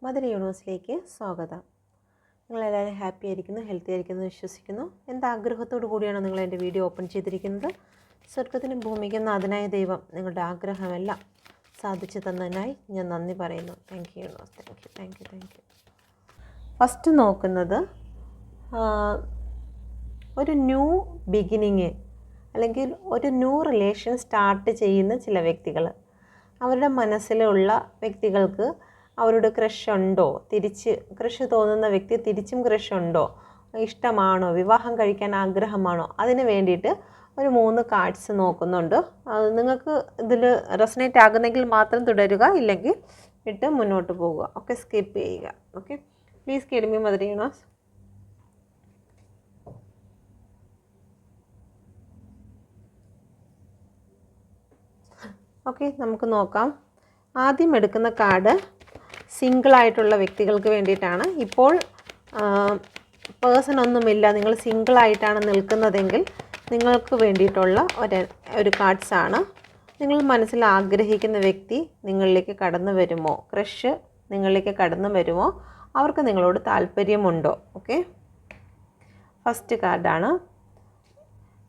Mother യൂണിവേഴ്സിലേക്ക് സ്വാഗതം. നിങ്ങളെല്ലാവരും happy ആയിരിക്കുന്നു, ഹെൽത്തി ആയിരിക്കുന്നു വിശ്വസിക്കുന്നു. എന്താഗ്രഹത്തോടു കൂടിയാണ് നിങ്ങൾ എൻ്റെ വീഡിയോ ഓപ്പൺ ചെയ്തിരിക്കുന്നത്. സ്വർഗത്തിനും ഭൂമിക്കും നാഥനായ ദൈവം നിങ്ങളുടെ ആഗ്രഹമെല്ലാം സാധിച്ചു തന്നതിനായി ഞാൻ നന്ദി പറയുന്നു. Thank you universe, thank U. First നോക്കുന്നത് ഒരു ന്യൂ ബിഗിനിങ് അല്ലെങ്കിൽ ഒരു ന്യൂ റിലേഷൻ സ്റ്റാർട്ട് ചെയ്യുന്ന ചില വ്യക്തികൾ, അവരുടെ മനസ്സിലുള്ള വ്യക്തികൾക്ക് അവരുടെ ക്രഷ് ഉണ്ടോ, തിരിച്ച് ക്രഷ് തോന്നുന്ന വ്യക്തി തിരിച്ചും ക്രഷ് ഉണ്ടോ, ഇഷ്ടമാണോ, വിവാഹം കഴിക്കാൻ ആഗ്രഹമാണോ, അതിന് വേണ്ടിയിട്ട് ഒരു 3 കാർഡ്സ് നോക്കുന്നുണ്ട്. നിങ്ങൾക്ക് ഇതിൽ റെസനേറ്റ് ആകുന്നെങ്കിൽ മാത്രം തുടരുക, ഇല്ലെങ്കിൽ ഇട്ട് മുന്നോട്ട് പോവുക. ഓക്കെ, സ്കിപ്പ് ചെയ്യുക. Okay, please guide me mother universe. Okay, നമുക്ക് നോക്കാം. ആദ്യം എടുക്കുന്ന കാർഡ് സിംഗിളായിട്ടുള്ള വ്യക്തികൾക്ക് വേണ്ടിയിട്ടാണ്. ഇപ്പോൾ പേഴ്സൺ ഒന്നുമില്ല, നിങ്ങൾ സിംഗിളായിട്ടാണ് നിൽക്കുന്നതെങ്കിൽ നിങ്ങൾക്ക് വേണ്ടിയിട്ടുള്ള ഒരു കാർഡ്സാണ്. നിങ്ങൾ മനസ്സിൽ ആഗ്രഹിക്കുന്ന വ്യക്തി നിങ്ങളിലേക്ക് കടന്നു വരുമോ, ക്രഷ് നിങ്ങളിലേക്ക് കടന്നു വരുമോ, അവർക്ക് നിങ്ങളോട് താല്പര്യമുണ്ടോ? ഓക്കെ, ഫസ്റ്റ് കാർഡാണ്.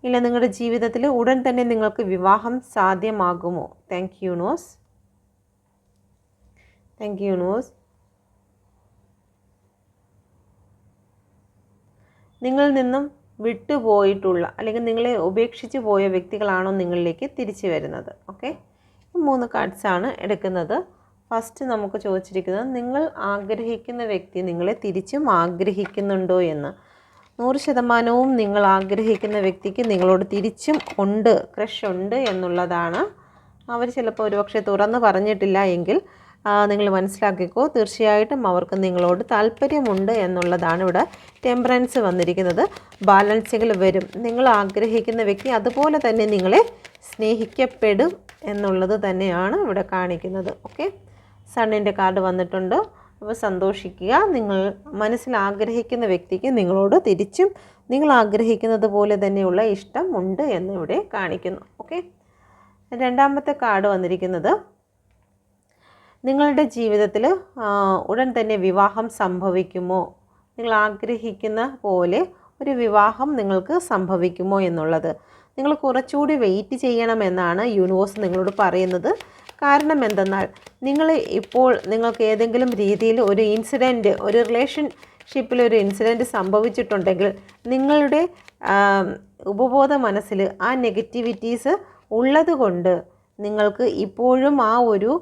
ഇല്ല, നിങ്ങളുടെ ജീവിതത്തിൽ ഉടൻ തന്നെ നിങ്ങൾക്ക് വിവാഹം സാധ്യമാകുമോ? Thank you universe. Thank you universe. നിങ്ങളിൽ നിന്നും വിട്ടുപോയിട്ടുള്ള അല്ലെങ്കിൽ നിങ്ങളെ ഉപേക്ഷിച്ച് പോയ വ്യക്തികളാണോ നിങ്ങളിലേക്ക് തിരിച്ചു വരുന്നത്? ഓക്കെ, 3 കാർഡ്സാണ് എടുക്കുന്നത്. ഫസ്റ്റ് നമുക്ക് ചോദിച്ചിരിക്കുന്നത്, നിങ്ങൾ ആഗ്രഹിക്കുന്ന വ്യക്തി നിങ്ങളെ തിരിച്ചും ആഗ്രഹിക്കുന്നുണ്ടോ എന്ന്. 100% നിങ്ങൾ ആഗ്രഹിക്കുന്ന വ്യക്തിക്ക് നിങ്ങളോട് തിരിച്ചും ഉണ്ട്, ക്രഷ് ഉണ്ട് എന്നുള്ളതാണ്. അവർ ചിലപ്പോൾ ഒരുപക്ഷെ തുറന്ന് പറഞ്ഞിട്ടില്ല എങ്കിൽ നിങ്ങൾ മനസ്സിലാക്കിക്കോ, തീർച്ചയായിട്ടും അവർക്ക് നിങ്ങളോട് താല്പര്യമുണ്ട് എന്നുള്ളതാണ്. ഇവിടെ ടെമ്പറൻസ് വന്നിരിക്കുന്നത്. ബാലൻസിൽ വരും. നിങ്ങൾ ആഗ്രഹിക്കുന്ന വ്യക്തി അതുപോലെ തന്നെ നിങ്ങളെ സ്നേഹിക്കപ്പെടും എന്നുള്ളത് തന്നെയാണ് ഇവിടെ കാണിക്കുന്നത്. ഓക്കെ, സണ്ണിൻ്റെ കാർഡ് വന്നിട്ടുണ്ട്. അപ്പോൾ സന്തോഷിക്കുക. നിങ്ങൾ മനസ്സിൽ ആഗ്രഹിക്കുന്ന വ്യക്തിക്ക് നിങ്ങളോട് തിരിച്ചും നിങ്ങൾ ആഗ്രഹിക്കുന്നത് പോലെ തന്നെയുള്ള ഇഷ്ടം ഉണ്ട് എന്നിവിടെ കാണിക്കുന്നു. ഓക്കെ, രണ്ടാമത്തെ കാർഡ് വന്നിരിക്കുന്നത്, നിങ്ങളുടെ ജീവിതത്തിൽ ഉടൻ തന്നെ വിവാഹം സംഭവിക്കുമോ, നിങ്ങൾ ആഗ്രഹിക്കുന്ന പോലെ ഒരു വിവാഹം നിങ്ങൾക്ക് സംഭവിക്കുമോ എന്നുള്ളത്. നിങ്ങൾ കുറച്ചുകൂടി വെയിറ്റ് ചെയ്യണമെന്നാണ് യൂണിവേഴ്സ് നിങ്ങളോട് പറയുന്നത്. കാരണം എന്തെന്നാൽ, നിങ്ങൾക്ക് ഏതെങ്കിലും രീതിയിൽ ഒരു ഇൻസിഡൻറ്റ്, ഒരു റിലേഷൻഷിപ്പിൽ ഒരു ഇൻസിഡൻറ്റ് സംഭവിച്ചിട്ടുണ്ടെങ്കിൽ നിങ്ങളുടെ ഉപബോധ മനസ്സിൽ ആ നെഗറ്റിവിറ്റീസ് ഉള്ളത് കൊണ്ട് നിങ്ങൾക്ക് ഇപ്പോഴും ആ ഒരു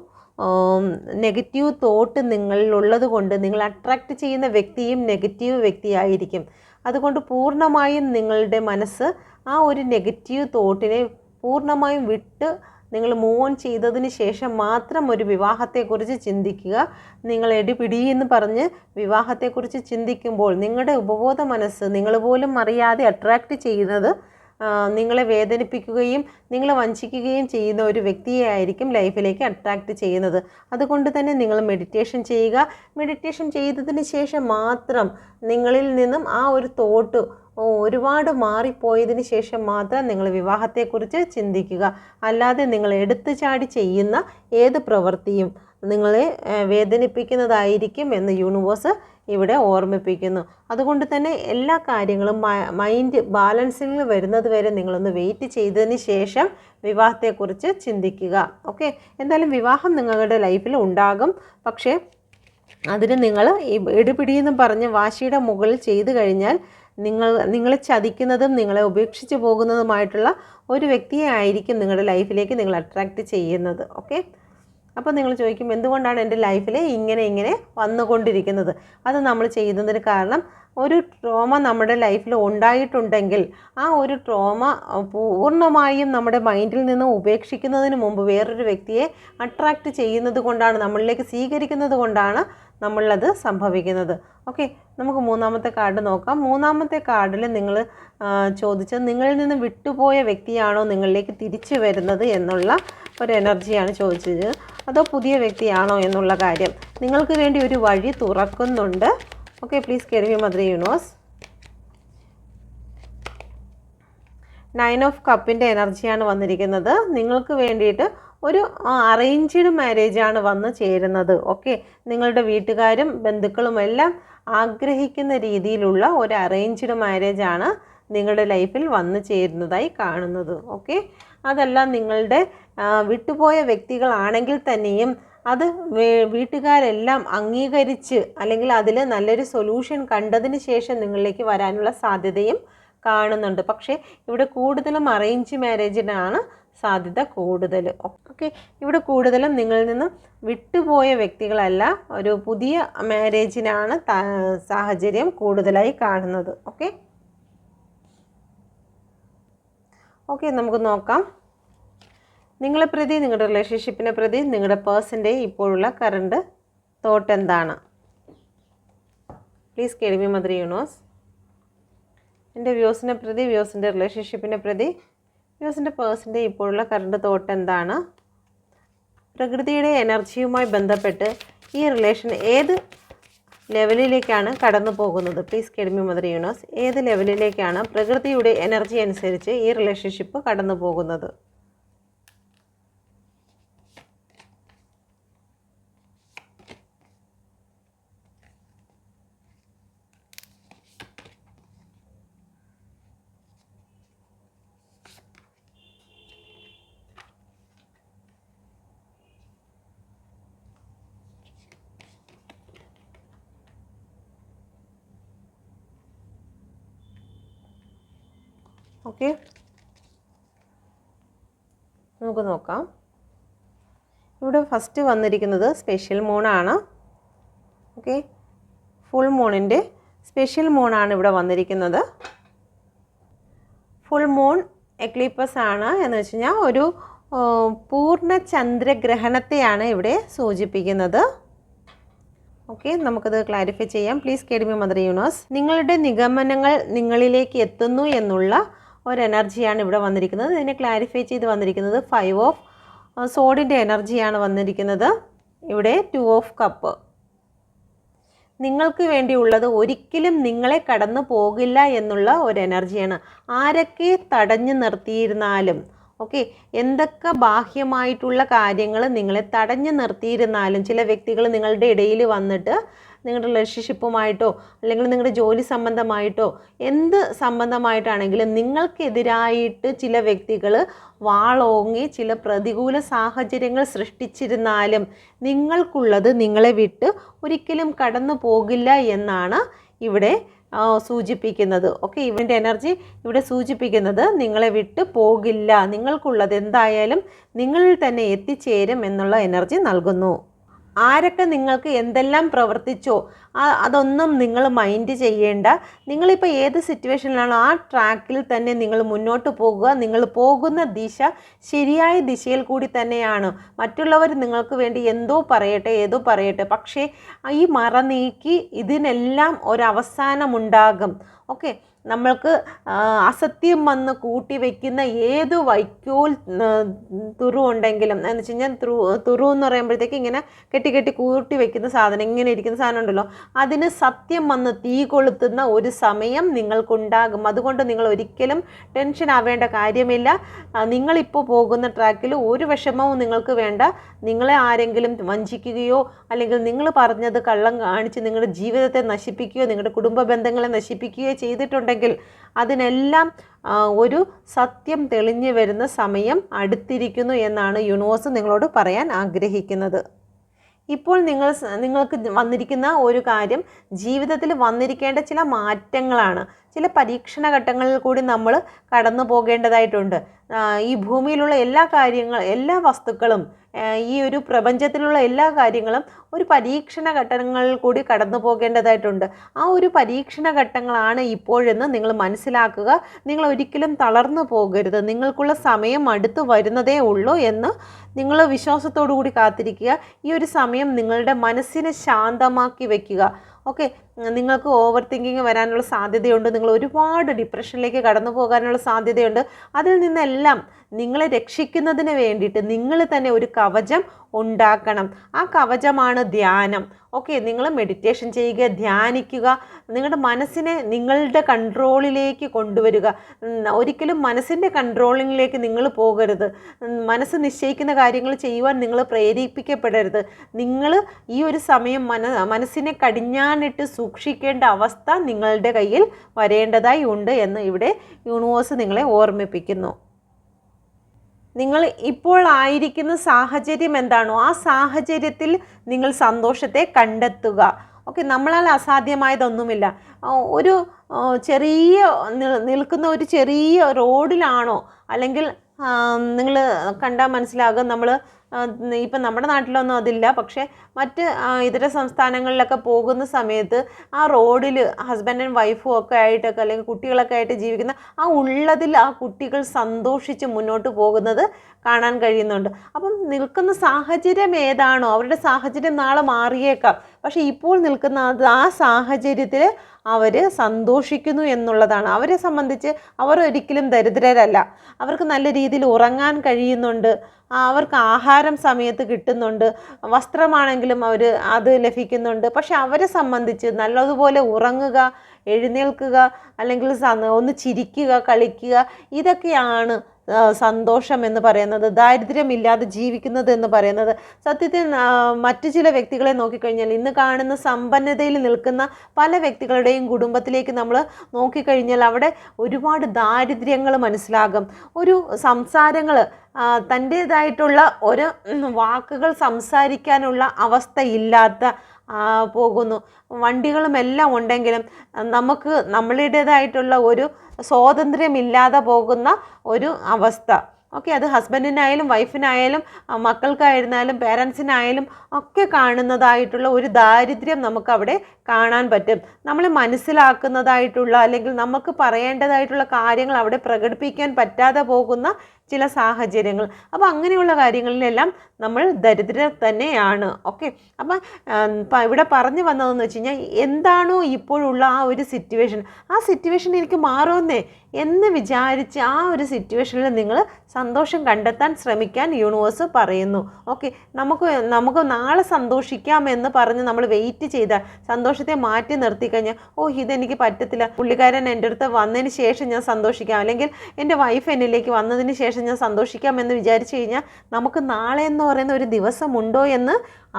നെഗറ്റീവ് തോട്ട് നിങ്ങളിലുള്ളത് കൊണ്ട് നിങ്ങൾ അട്രാക്റ്റ് ചെയ്യുന്ന വ്യക്തിയും നെഗറ്റീവ് വ്യക്തിയായിരിക്കും. അതുകൊണ്ട് പൂർണ്ണമായും നിങ്ങളുടെ മനസ്സ് ആ ഒരു നെഗറ്റീവ് തോട്ടിനെ പൂർണ്ണമായും വിട്ട് നിങ്ങൾ മൂവ് ഓൺ ചെയ്തതിന് ശേഷം മാത്രം ഒരു വിവാഹത്തെക്കുറിച്ച് ചിന്തിക്കുക. നിങ്ങൾ എടിപിടിയെന്ന് പറഞ്ഞ് വിവാഹത്തെക്കുറിച്ച് ചിന്തിക്കുമ്പോൾ നിങ്ങളുടെ ഉപബോധ മനസ്സ് നിങ്ങൾ പോലും അറിയാതെ അട്രാക്റ്റ് ചെയ്യുന്നത് നിങ്ങളെ വേദനിപ്പിക്കുകയും നിങ്ങളെ വഞ്ചിക്കുകയും ചെയ്യുന്ന ഒരു വ്യക്തിയെ ആയിരിക്കും ലൈഫിലേക്ക് അട്രാക്റ്റ് ചെയ്യുന്നത്. അതുകൊണ്ട് തന്നെ നിങ്ങൾ മെഡിറ്റേഷൻ ചെയ്യുക. മെഡിറ്റേഷൻ ചെയ്തതിന് ശേഷം മാത്രം നിങ്ങളിൽ നിന്നും ആ ഒരു തോട്ട് ഒരുപാട് മാറിപ്പോയതിന് ശേഷം മാത്രം നിങ്ങൾ വിവാഹത്തെക്കുറിച്ച് ചിന്തിക്കുക. അല്ലാതെ നിങ്ങൾ എടുത്തു ചാടി ചെയ്യുന്ന ഏത് പ്രവൃത്തിയും നിങ്ങളെ വേദനിപ്പിക്കുന്നതായിരിക്കും എന്ന് യൂണിവേഴ്സ് ഇവിടെ ഓർമ്മിപ്പിക്കുന്നു. അതുകൊണ്ട് തന്നെ എല്ലാ കാര്യങ്ങളും മൈൻഡ് ബാലൻസിൽ വരുന്നത് വരെ നിങ്ങളൊന്ന് വെയിറ്റ് ചെയ്തതിന് ശേഷം വിവാഹത്തെക്കുറിച്ച് ചിന്തിക്കുക. ഓക്കെ, എന്തായാലും വിവാഹം നിങ്ങളുടെ ലൈഫിൽ ഉണ്ടാകും. പക്ഷേ അതിന് നിങ്ങൾ എടുപിടിയെന്ന് പറഞ്ഞ് വാശിയുടെ മുകളിൽ ചെയ്തു കഴിഞ്ഞാൽ നിങ്ങളെ ചതിക്കുന്നതും നിങ്ങളെ ഉപേക്ഷിച്ച് പോകുന്നതുമായിട്ടുള്ള ഒരു വ്യക്തിയെ ആയിരിക്കും നിങ്ങളുടെ ലൈഫിലേക്ക് നിങ്ങൾ അട്രാക്റ്റ് ചെയ്യുന്നത്. ഓക്കെ, അപ്പോൾ നിങ്ങൾ ചോദിക്കും, എന്തുകൊണ്ടാണ് എൻ്റെ ലൈഫിൽ ഇങ്ങനെ വന്നുകൊണ്ടിരിക്കുന്നത്? അത് നമ്മൾ ചെയ്യുന്നതിന് കാരണം, ഒരു ട്രോമ നമ്മുടെ ലൈഫിൽ ഉണ്ടായിട്ടുണ്ടെങ്കിൽ ആ ഒരു ട്രോമ പൂർണ്ണമായും നമ്മുടെ മൈൻഡിൽ നിന്ന് ഉപേക്ഷിക്കുന്നതിന് മുമ്പ് വേറൊരു വ്യക്തിയെ അട്രാക്റ്റ് ചെയ്യുന്നത് കൊണ്ടാണ്, നമ്മളിലേക്ക് സ്വീകരിക്കുന്നത് കൊണ്ടാണ് നമ്മളത് സംഭവിക്കുന്നത്. ഓക്കെ, നമുക്ക് 3ാമത്തെ കാർഡ് നോക്കാം. 3ാമത്തെ കാർഡിൽ നിങ്ങൾ ചോദിച്ചത്, നിങ്ങളിൽ നിന്ന് വിട്ടുപോയ വ്യക്തിയാണോ നിങ്ങളിലേക്ക് തിരിച്ചു വരുന്നത് എന്നുള്ള ഒരു എനർജിയാണ് ചോദിച്ചത്, അതോ പുതിയ വ്യക്തിയാണോ എന്നുള്ള കാര്യം. നിങ്ങൾക്ക് വേണ്ടി ഒരു വഴി തുറക്കുന്നുണ്ട്. Okay, please guide me mother universe. 9 of കപ്പിൻ്റെ എനർജിയാണ് വന്നിരിക്കുന്നത്. നിങ്ങൾക്ക് വേണ്ടിയിട്ട് ഒരു അറേഞ്ച്ഡ് മാരേജാണ് വന്ന് ചേരുന്നത്. ഓക്കെ, നിങ്ങളുടെ വീട്ടുകാരും ബന്ധുക്കളും എല്ലാം ആഗ്രഹിക്കുന്ന രീതിയിലുള്ള ഒരു അറേഞ്ച്ഡ് മാരേജാണ് നിങ്ങളുടെ ലൈഫിൽ വന്നു ചേരുന്നതായി കാണുന്നത്. ഓക്കെ, അതെല്ലാം നിങ്ങളുടെ വിട്ടുപോയ വ്യക്തികളാണെങ്കിൽ തന്നെയും അത് വീട്ടുകാരെല്ലാം അംഗീകരിച്ച് അല്ലെങ്കിൽ അതിൽ നല്ലൊരു സൊല്യൂഷൻ കണ്ടതിന് ശേഷം നിങ്ങളിലേക്ക് വരാനുള്ള സാധ്യതയും കാണുന്നുണ്ട്. പക്ഷേ ഇവിടെ കൂടുതലും അറേഞ്ച് മാരേജിനാണ് സാധ്യത കൂടുതൽ. ഓക്കെ, ഇവിടെ കൂടുതലും നിങ്ങളിൽ നിന്നും വിട്ടുപോയ വ്യക്തികളല്ല, ഒരു പുതിയ മാരേജിനാണ് സാഹചര്യം കൂടുതലായി കാണുന്നത്. ഓക്കെ, നമുക്ക് നോക്കാം. നിങ്ങളെ പ്രതി, നിങ്ങളുടെ റിലേഷൻഷിപ്പിനെ പ്രതി നിങ്ങളുടെ പേഴ്സൻ്റെ ഇപ്പോഴുള്ള കറണ്ട് തോട്ട് എന്താണ്? Please curl me mother universe. എൻ്റെ വ്യൂസിനെ പ്രതി, വ്യൂസിൻ്റെ റിലേഷൻഷിപ്പിനെ പ്രതി വ്യൂസിൻ്റെ പേഴ്സൻ്റെ ഇപ്പോഴുള്ള കറണ്ട് തോട്ട് എന്താണ്? പ്രകൃതിയുടെ എനർജിയുമായി ബന്ധപ്പെട്ട് ഈ റിലേഷൻ ഏത് ലെവലിലേക്കാണ് കടന്നു പോകുന്നത്? Please curl me mother universe. ഏത് ലെവലിലേക്കാണ് പ്രകൃതിയുടെ എനർജി അനുസരിച്ച് ഈ റിലേഷൻഷിപ്പ് കടന്നു പോകുന്നത്? ഓക്കെ, നമുക്ക് നോക്കാം. ഇവിടെ ഫസ്റ്റ് വന്നിരിക്കുന്നത് സ്പെഷ്യൽ മൂണാണ്. ഓക്കെ, ഫുൾ മൂണിൻ്റെ സ്പെഷ്യൽ മൂണാണ് ഇവിടെ വന്നിരിക്കുന്നത്. ഫുൾ മൂൺ എക്ലിപ്പസ് ആണ് എന്ന് വെച്ച് കഴിഞ്ഞാൽ ഒരു പൂർണ്ണ ചന്ദ്രഗ്രഹണത്തെയാണ് ഇവിടെ സൂചിപ്പിക്കുന്നത്. ഓക്കെ, നമുക്കത് ക്ലാരിഫൈ ചെയ്യാം. Please curl me mother universe. നിങ്ങളുടെ നിഗമനങ്ങൾ നിങ്ങളിലേക്ക് എത്തുന്നു എന്നുള്ള ഒരു എനർജിയാണ് ഇവിടെ വന്നിരിക്കുന്നത്. ഇതിനെ ക്ലാരിഫൈ ചെയ്ത് വന്നിരിക്കുന്നത് 5 ഓഫ് സോഡിൻ്റെ എനർജിയാണ് വന്നിരിക്കുന്നത്. ഇവിടെ 2 ഓഫ് കപ്പ്. നിങ്ങൾക്ക് വേണ്ടിയുള്ളത് ഒരിക്കലും നിങ്ങളെ കടന്നു പോകില്ല എന്നുള്ള ഒരു എനർജിയാണ്. ആരൊക്കെ തടഞ്ഞു നിർത്തിയിരുന്നാലും, ഓക്കെ, എന്തൊക്കെ ബാഹ്യമായിട്ടുള്ള കാര്യങ്ങൾ നിങ്ങളെ തടഞ്ഞു നിർത്തിയിരുന്നാലും, ചില വ്യക്തികൾ നിങ്ങളുടെ ഇടയിൽ വന്നിട്ട് നിങ്ങളുടെ റിലേഷൻഷിപ്പുമായിട്ടോ അല്ലെങ്കിൽ നിങ്ങളുടെ ജോലി സംബന്ധമായിട്ടോ എന്ത് സംബന്ധമായിട്ടാണെങ്കിലും നിങ്ങൾക്കെതിരായിട്ട് ചില വ്യക്തികൾ വാളോങ്ങി ചില പ്രതികൂല സാഹചര്യങ്ങൾ സൃഷ്ടിച്ചിരുന്നാലും നിങ്ങൾക്കുള്ളത് നിങ്ങളെ വിട്ട് ഒരിക്കലും കടന്നു പോകില്ല എന്നാണ് ഇവിടെ സൂചിപ്പിക്കുന്നത്. ഓക്കെ, ഇവൻ്റെ എനർജി ഇവിടെ സൂചിപ്പിക്കുന്നത് നിങ്ങളെ വിട്ട് പോകില്ല, നിങ്ങൾക്കുള്ളത് എന്തായാലും നിങ്ങളിൽ തന്നെ എത്തിച്ചേരും എന്നുള്ള എനർജി നൽകുന്നു. ആരൊക്കെ നിങ്ങൾക്ക് എന്തെല്ലാം പ്രവർത്തിച്ചോ അതൊന്നും നിങ്ങൾ മൈൻഡ് ചെയ്യേണ്ട. നിങ്ങളിപ്പോൾ ഏത് സിറ്റുവേഷനിലാണോ ആ ട്രാക്കിൽ തന്നെ നിങ്ങൾ മുന്നോട്ട് പോകുക. നിങ്ങൾ പോകുന്ന ദിശ ശരിയായ ദിശയിൽ കൂടി തന്നെയാണ്. മറ്റുള്ളവർ നിങ്ങൾക്ക് വേണ്ടി എന്തോ പറയട്ടെ ഏതോ പറയട്ടെ, പക്ഷേ ഈ മറ നീക്കി ഇതിനെല്ലാം ഒരവസാനമുണ്ടാകും. ഓക്കെ, നമ്മൾക്ക് അസത്യം വന്ന് കൂട്ടി വയ്ക്കുന്ന ഏത് വൈക്കോൽ തുറു ഉണ്ടെങ്കിലും, എന്ന് വെച്ച് കഴിഞ്ഞാൽ തുറു എന്ന് പറയുമ്പോഴത്തേക്ക് ഇങ്ങനെ കെട്ടി കെട്ടി കൂട്ടി വയ്ക്കുന്ന സാധനം, ഇങ്ങനെ ഇരിക്കുന്ന സാധനം ഉണ്ടല്ലോ, അതിന് സത്യം വന്ന് തീ കൊളുത്തുന്ന ഒരു സമയം നിങ്ങൾക്കുണ്ടാകും. അതുകൊണ്ട് നിങ്ങൾ ഒരിക്കലും ടെൻഷൻ ആവേണ്ട കാര്യമില്ല. നിങ്ങളിപ്പോൾ പോകുന്ന ട്രാക്കിൽ ഒരു വിഷമവും നിങ്ങൾക്ക് വേണ്ട. നിങ്ങളെ ആരെങ്കിലും വഞ്ചിക്കുകയോ അല്ലെങ്കിൽ നിങ്ങൾ പറഞ്ഞത് കള്ളം കാണിച്ച് നിങ്ങളുടെ ജീവിതത്തെ നശിപ്പിക്കുകയോ നിങ്ങളുടെ കുടുംബ ബന്ധങ്ങളെ നശിപ്പിക്കുകയോ ചെയ്തിട്ടുണ്ടെങ്കിൽ അതിനെല്ലാം ഒരു സത്യം തെളിഞ്ഞു വരുന്ന സമയം അടുത്തിരിക്കുന്നു എന്നാണ് യൂണിവേഴ്സ് നിങ്ങളോട് പറയാൻ ആഗ്രഹിക്കുന്നത്. ഇപ്പോൾ നിങ്ങൾക്ക് വന്നിരിക്കുന്ന ഒരു കാര്യം ജീവിതത്തിൽ വന്നിരിക്കേണ്ട ചില മാറ്റങ്ങളാണ്. ചില പരീക്ഷണ ഘട്ടങ്ങളിൽ കൂടി നമ്മൾ കടന്നു പോകേണ്ടതായിട്ടുണ്ട്. ഈ ഭൂമിയിലുള്ള എല്ലാ വസ്തുക്കളും ഈ ഒരു പ്രപഞ്ചത്തിലുള്ള എല്ലാ കാര്യങ്ങളും ഒരു പരീക്ഷണ ഘട്ടങ്ങളിൽ കൂടി കടന്നു പോകേണ്ടതായിട്ടുണ്ട്. ആ ഒരു പരീക്ഷണ ഘട്ടങ്ങളാണ് ഇപ്പോഴെന്ന് നിങ്ങൾ മനസ്സിലാക്കുക. നിങ്ങൾ ഒരിക്കലും തളർന്നു പോകരുത്. നിങ്ങൾക്കുള്ള സമയം അടുത്ത് വരുന്നതേ ഉള്ളൂ എന്ന് നിങ്ങൾ വിശ്വാസത്തോടു കൂടി കാത്തിരിക്കുക. ഈ ഒരു സമയം നിങ്ങളുടെ മനസ്സിനെ ശാന്തമാക്കി വയ്ക്കുക. ഓക്കെ, നിങ്ങൾക്ക് ഓവർ തിങ്കിങ് വരാനുള്ള സാധ്യതയുണ്ട്. നിങ്ങൾ ഒരുപാട് ഡിപ്രഷനിലേക്ക് കടന്നു പോകാനുള്ള സാധ്യതയുണ്ട്. അതിൽ നിന്നെല്ലാം നിങ്ങളെ രക്ഷിക്കുന്നതിന് വേണ്ടിയിട്ട് നിങ്ങൾ തന്നെ ഒരു കവചം ഉണ്ടാക്കണം. ആ കവചമാണ് ധ്യാനം. ഓക്കെ, നിങ്ങൾ മെഡിറ്റേഷൻ ചെയ്യുക, ധ്യാനിക്കുക, നിങ്ങളുടെ മനസ്സിനെ നിങ്ങളുടെ കൺട്രോളിലേക്ക് കൊണ്ടുവരിക. ഒരിക്കലും മനസ്സിൻ്റെ കൺട്രോളിങ്ങിലേക്ക് നിങ്ങൾ പോകരുത്. മനസ്സ് നിശ്ചയിക്കുന്ന കാര്യങ്ങൾ ചെയ്യുവാൻ നിങ്ങൾ പ്രേരിപ്പിക്കപ്പെടരുത്. നിങ്ങൾ ഈ ഒരു സമയം മനസ്സിനെ കടിഞ്ഞാണിട്ട് സൂക്ഷിക്കേണ്ട അവസ്ഥ നിങ്ങളുടെ കയ്യിൽ വരേണ്ടതായി ഉണ്ട് എന്ന് ഇവിടെ യൂണിവേഴ്സ് നിങ്ങളെ ഓർമ്മിപ്പിക്കുന്നു. നിങ്ങൾ ഇപ്പോൾ ആയിരിക്കുന്ന സാഹചര്യം എന്താണോ ആ സാഹചര്യത്തിൽ നിങ്ങൾ സന്തോഷത്തെ കണ്ടെത്തുക. ഓക്കെ, നമ്മളാൽ അസാധ്യമായതൊന്നുമില്ല. ഒരു ചെറിയ നിൽക്കുന്ന ഒരു ചെറിയ റോഡിലാണോ, അല്ലെങ്കിൽ നിങ്ങൾ കണ്ടാൽ മനസ്സിലാകും, നമ്മൾ ഇപ്പം നമ്മുടെ നാട്ടിലൊന്നും അതില്ല, പക്ഷേ മറ്റ് ഇതര സംസ്ഥാനങ്ങളിലൊക്കെ പോകുന്ന സമയത്ത് ആ റോഡിൽ ഹസ്ബൻഡും വൈഫും ഒക്കെ ആയിട്ടൊക്കെ അല്ലെങ്കിൽ കുട്ടികളൊക്കെ ആയിട്ട് ജീവിക്കുന്ന ആ ഉള്ളതിൽ ആ കുട്ടികൾ സന്തോഷിച്ച് മുന്നോട്ട് പോകുന്നത് കാണാൻ കഴിയുന്നുണ്ട്. അപ്പം നിൽക്കുന്ന സാഹചര്യം ഏതാണോ, അവരുടെ സാഹചര്യം നാളെ മാറിയേക്കാം, പക്ഷേ ഇപ്പോൾ നിൽക്കുന്ന ആ സാഹചര്യത്തിൽ അവർ സന്തോഷിക്കുന്നു എന്നുള്ളതാണ്. അവരെ സംബന്ധിച്ച് അവർ ഒരിക്കലും ദരിദ്രരല്ല. അവർക്ക് നല്ല രീതിയിൽ ഉറങ്ങാൻ കഴിയുന്നുണ്ട്, അവർക്ക് ആഹാരം സമയത്ത് കിട്ടുന്നുണ്ട്, വസ്ത്രമാണെങ്കിലും അത് ലഭിക്കുന്നുണ്ട്. പക്ഷെ അവരെ സംബന്ധിച്ച് നല്ലതുപോലെ ഉറങ്ങുക, എഴുന്നേൽക്കുക, അല്ലെങ്കിൽ ഒന്ന് ചിരിക്കുക, കളിക്കുക, ഇതൊക്കെയാണ് സന്തോഷം എന്ന് പറയുന്നത്, ദാരിദ്ര്യമില്ലാതെ ജീവിക്കുന്നത് എന്ന് പറയുന്നത്. സത്യത്തിൽ മറ്റു ചില വ്യക്തികളെ നോക്കിക്കഴിഞ്ഞാൽ ഇന്ന് കാണുന്ന സമ്പന്നതയിൽ നിൽക്കുന്ന പല വ്യക്തികളുടെയും കുടുംബത്തിലേക്ക് നമ്മൾ നോക്കിക്കഴിഞ്ഞാൽ അവിടെ ഒരുപാട് ദാരിദ്ര്യങ്ങൾ മനസ്സിലാകും. ഒരു സംസാരങ്ങൾ, തൻ്റേതായിട്ടുള്ള ഒരു വാക്കുകൾ സംസാരിക്കാനുള്ള അവസ്ഥയില്ലാത്ത പോകുന്നു. വണ്ടികളുമെല്ലാം ഉണ്ടെങ്കിലും നമുക്ക് നമ്മളുടേതായിട്ടുള്ള ഒരു സ്വാതന്ത്ര്യമില്ലാതെ പോകുന്ന ഒരു അവസ്ഥ. ഓക്കെ, അത് ഹസ്ബൻഡിനായാലും വൈഫിനായാലും മക്കൾക്കായിരുന്നാലും പേരൻസിനായാലും ഒക്കെ കാണുന്നതായിട്ടുള്ള ഒരു ദാരിദ്ര്യം നമുക്കവിടെ കാണാൻ പറ്റും. നമ്മളെ മനസ്സിലാക്കുന്നതായിട്ടുള്ള അല്ലെങ്കിൽ നമുക്ക് പറയേണ്ടതായിട്ടുള്ള കാര്യങ്ങൾ അവിടെ പ്രകടിപ്പിക്കാൻ പറ്റാതെ പോകുന്ന ചില സാഹചര്യങ്ങൾ. അപ്പോൾ അങ്ങനെയുള്ള കാര്യങ്ങളിലെല്ലാം നമ്മൾ ദരിദ്രർ തന്നെയാണ്. ഓക്കെ, അപ്പം ഇവിടെ പറഞ്ഞു വന്നതെന്ന് വെച്ച് കഴിഞ്ഞാൽ എന്താണോ ഇപ്പോഴുള്ള ആ ഒരു സിറ്റുവേഷൻ, ആ സിറ്റുവേഷൻ എനിക്ക് മാറുമെന്നേ എന്ന് വിചാരിച്ച് ആ ഒരു സിറ്റുവേഷനിൽ നിങ്ങൾ സന്തോഷം കണ്ടെത്താൻ ശ്രമിക്കാൻ യൂണിവേഴ്സ് പറയുന്നു. ഓക്കെ, നമുക്ക് നാളെ സന്തോഷിക്കാം എന്ന് പറഞ്ഞ് നമ്മൾ വെയിറ്റ് ചെയ്താൽ സന്തോഷത്തെ മാറ്റി നിർത്തി കഴിഞ്ഞാൽ ഇതെനിക്ക് പറ്റത്തില്ല, പുള്ളിക്കാരൻ എൻ്റെ അടുത്ത് വന്നതിന് ശേഷം ഞാൻ സന്തോഷിക്കാം, അല്ലെങ്കിൽ എൻ്റെ വൈഫ് എന്നിലേക്ക് വന്നതിന് ശേഷം ഞാൻ സന്തോഷിക്കാം എന്ന് വിചാരിച്ചു കഴിഞ്ഞാൽ നമുക്ക് നാളെ എന്ന് പറയുന്ന ഒരു ദിവസമുണ്ടോ എന്ന്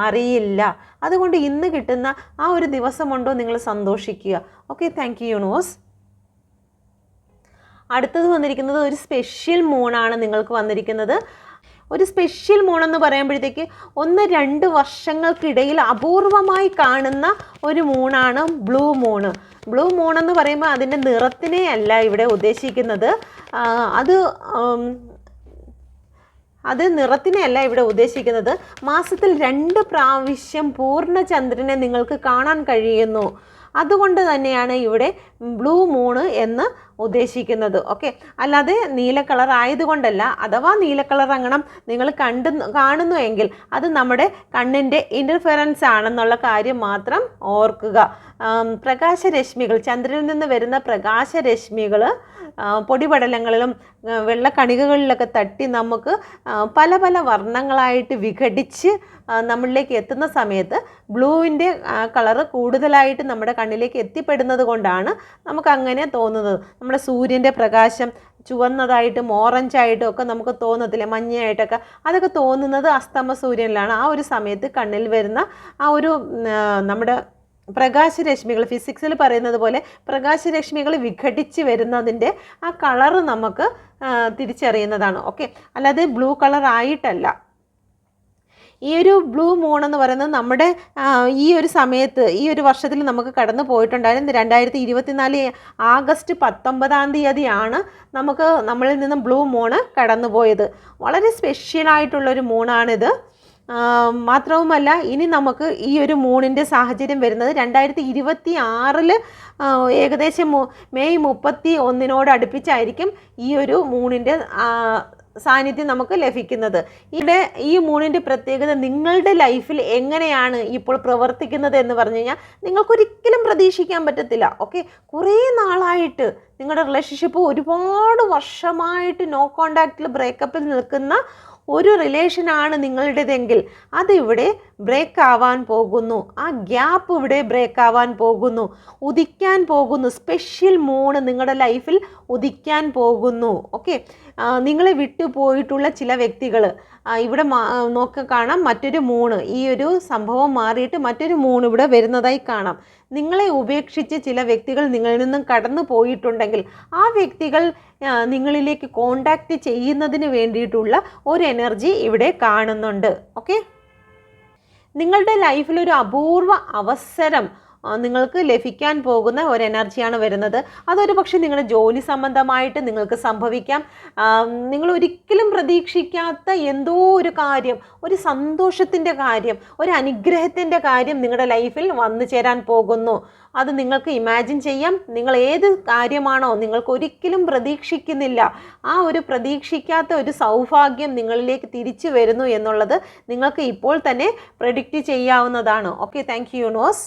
അറിയില്ല. അതുകൊണ്ട് ഇന്ന് കിട്ടുന്ന ആ ഒരു ദിവസമുണ്ടോ നിങ്ങൾ സന്തോഷിക്കുക. Okay, thank you universe. അടുത്തത് വന്നിരിക്കുന്നത് ഒരു സ്പെഷ്യൽ മൂണാണ് നിങ്ങൾക്ക് വന്നിരിക്കുന്നത്. ഒരു സ്പെഷ്യൽ മൂണെന്ന് പറയുമ്പോഴത്തേക്ക് 1-2 വർഷങ്ങൾക്കിടയിൽ അപൂർവമായി കാണുന്ന ഒരു മൂണാണ് ബ്ലൂ മൂണ്. ബ്ലൂ മൂണെന്ന് പറയുമ്പോൾ അതിൻ്റെ നിറത്തിനെ അല്ല ഇവിടെ ഉദ്ദേശിക്കുന്നത്, അത് നിറത്തിനെയല്ല ഇവിടെ ഉദ്ദേശിക്കുന്നത്. മാസത്തിൽ 2 പ്രാവശ്യം പൂർണ്ണചന്ദ്രനെ നിങ്ങൾക്ക് കാണാൻ കഴിയുന്നു. അതുകൊണ്ട് തന്നെയാണ് ഇവിടെ ബ്ലൂ മൂണ് എന്ന് ഉദ്ദേശിക്കുന്നത്. ഓക്കെ, അല്ലാതെ നീല കളർ ആയതുകൊണ്ടല്ല. അഥവാ നീല കളർ അങ്ങനെ നിങ്ങൾ കാണുന്നു എങ്കിൽ അത് നമ്മുടെ കണ്ണിൻ്റെ ഇൻ്റർഫെറൻസ് ആണെന്നുള്ള കാര്യം മാത്രം ഓർക്കുക. പ്രകാശരശ്മികൾ, ചന്ദ്രനിൽ നിന്ന് വരുന്ന പ്രകാശരശ്മികൾ പൊടിപടലങ്ങളിലും വെള്ളക്കണികകളിലൊക്കെ തട്ടി നമുക്ക് പല പല വർണ്ണങ്ങളായിട്ട് വിഘടിച്ച് നമ്മളിലേക്ക് എത്തുന്ന സമയത്ത് ബ്ലൂവിൻ്റെ കളറ് കൂടുതലായിട്ട് നമ്മുടെ കണ്ണിലേക്ക് എത്തിപ്പെടുന്നത് കൊണ്ടാണ് നമുക്ക് അങ്ങനെ തോന്നുന്നത്. നമ്മുടെ സൂര്യൻ്റെ പ്രകാശം ചുവന്നതായിട്ടും ഓറഞ്ചായിട്ടും ഒക്കെ നമുക്ക് തോന്നത്തില്ലേ, മഞ്ഞയായിട്ടൊക്കെ, അതൊക്കെ തോന്നുന്നത് അസ്തമ സൂര്യനിലാണ്. ആ ഒരു സമയത്ത് കണ്ണിൽ വരുന്ന ആ ഒരു നമ്മുടെ പ്രകാശരശ്മികൾ, ഫിസിക്സിൽ പറയുന്നത് പോലെ പ്രകാശരശ്മികൾ വിഘടിച്ച് വരുന്നതിൻ്റെ ആ കളറ് നമുക്ക് തിരിച്ചറിയുന്നതാണ്. ഓക്കെ, അല്ലാതെ ബ്ലൂ കളർ ആയിട്ടല്ല. ഈ ഒരു ബ്ലൂ മൂൺ എന്ന് പറയുന്നത് നമ്മുടെ ഈ ഒരു സമയത്ത്, ഈ ഒരു വർഷത്തിൽ നമുക്ക് കടന്നു പോയിട്ടുണ്ടായിരുന്നു. 2024 ആഗസ്റ്റ് 19 നമുക്ക് നമ്മളിൽ നിന്നും ബ്ലൂ മൂണ് കടന്നു പോയത്. വളരെ സ്പെഷ്യലായിട്ടുള്ളൊരു മൂണാണിത്. മാത്രവുമല്ല, ഇനി നമുക്ക് ഈ ഒരു മൂണിൻ്റെ സാഹചര്യം വരുന്നത് 2026 ഏകദേശം മെയ് 31 അടുപ്പിച്ചായിരിക്കും ഈ ഒരു മൂണിൻ്റെ സാന്നിധ്യം നമുക്ക് ലഭിക്കുന്നത്. ഇവിടെ ഈ മൂണിൻ്റെ പ്രത്യേകത നിങ്ങളുടെ ലൈഫിൽ എങ്ങനെയാണ് ഇപ്പോൾ പ്രവർത്തിക്കുന്നത് എന്ന് പറഞ്ഞു കഴിഞ്ഞാൽ നിങ്ങൾക്കൊരിക്കലും പ്രതീക്ഷിക്കാൻ പറ്റത്തില്ല. ഓക്കെ, കുറേ നാളായിട്ട് നിങ്ങളുടെ റിലേഷൻഷിപ്പ് ഒരുപാട് വർഷമായിട്ട് നോ കോണ്ടാക്റ്റിൽ ബ്രേക്കപ്പിൽ നിൽക്കുന്ന ഒരു റിലേഷനാണ് നിങ്ങളുടേതെങ്കിൽ അതിവിടെ ബ്രേക്ക് ആവാൻ പോകുന്നു. ആ ഗ്യാപ്പ് ഇവിടെ ബ്രേക്ക് ആവാൻ പോകുന്നു, ഉദിക്കാൻ പോകുന്നു. സ്പെഷ്യൽ മൂണ് നിങ്ങളുടെ ലൈഫിൽ ഉദിക്കാൻ പോകുന്നു. ഓക്കെ, നിങ്ങളെ വിട്ടുപോയിട്ടുള്ള ചില വ്യക്തികൾ ഇവിടെ കാണാം. മറ്റൊരു മൂണ്, ഈ ഒരു സംഭവം മാറിയിട്ട് മറ്റൊരു മൂണ് ഇവിടെ വരുന്നതായി കാണാം. നിങ്ങളെ ഉപേക്ഷിച്ച് ചില വ്യക്തികൾ നിങ്ങളിൽ നിന്നും കടന്നു പോയിട്ടുണ്ടെങ്കിൽ ആ വ്യക്തികൾ നിങ്ങളിലേക്ക് കോണ്ടാക്റ്റ് ചെയ്യുന്നതിന് വേണ്ടിയിട്ടുള്ള ഒരു എനർജി ഇവിടെ കാണുന്നുണ്ട്. ഓക്കെ, നിങ്ങളുടെ ലൈഫിൽ ഒരു അപൂർവ അവസരം നിങ്ങൾക്ക് ലഭിക്കാൻ പോകുന്ന ഒരു എനർജിയാണ് വരുന്നത്. അതൊരു പക്ഷേ നിങ്ങളുടെ ജോലി സംബന്ധമായിട്ട് നിങ്ങൾക്ക് സംഭവിക്കാം. നിങ്ങൾ ഒരിക്കലും പ്രതീക്ഷിക്കാത്ത എന്തോ ഒരു കാര്യം, ഒരു സന്തോഷത്തിൻ്റെ കാര്യം, ഒരു അനുഗ്രഹത്തിൻ്റെ കാര്യം നിങ്ങളുടെ ലൈഫിൽ വന്നു ചേരാൻ പോകുന്നു. അത് നിങ്ങൾക്ക് ഇമാജിൻ ചെയ്യാം. നിങ്ങൾ ഏത് കാര്യമാണോ നിങ്ങൾക്ക് ഒരിക്കലും പ്രതീക്ഷിക്കുന്നില്ല, ആ ഒരു പ്രതീക്ഷിക്കാത്ത ഒരു സൗഭാഗ്യം നിങ്ങളിലേക്ക് തിരിച്ചു വരുന്നു എന്നുള്ളത് നിങ്ങൾക്ക് ഇപ്പോൾ തന്നെ പ്രെഡിക്റ്റ് ചെയ്യാവുന്നതാണ്. Okay, thank you universe.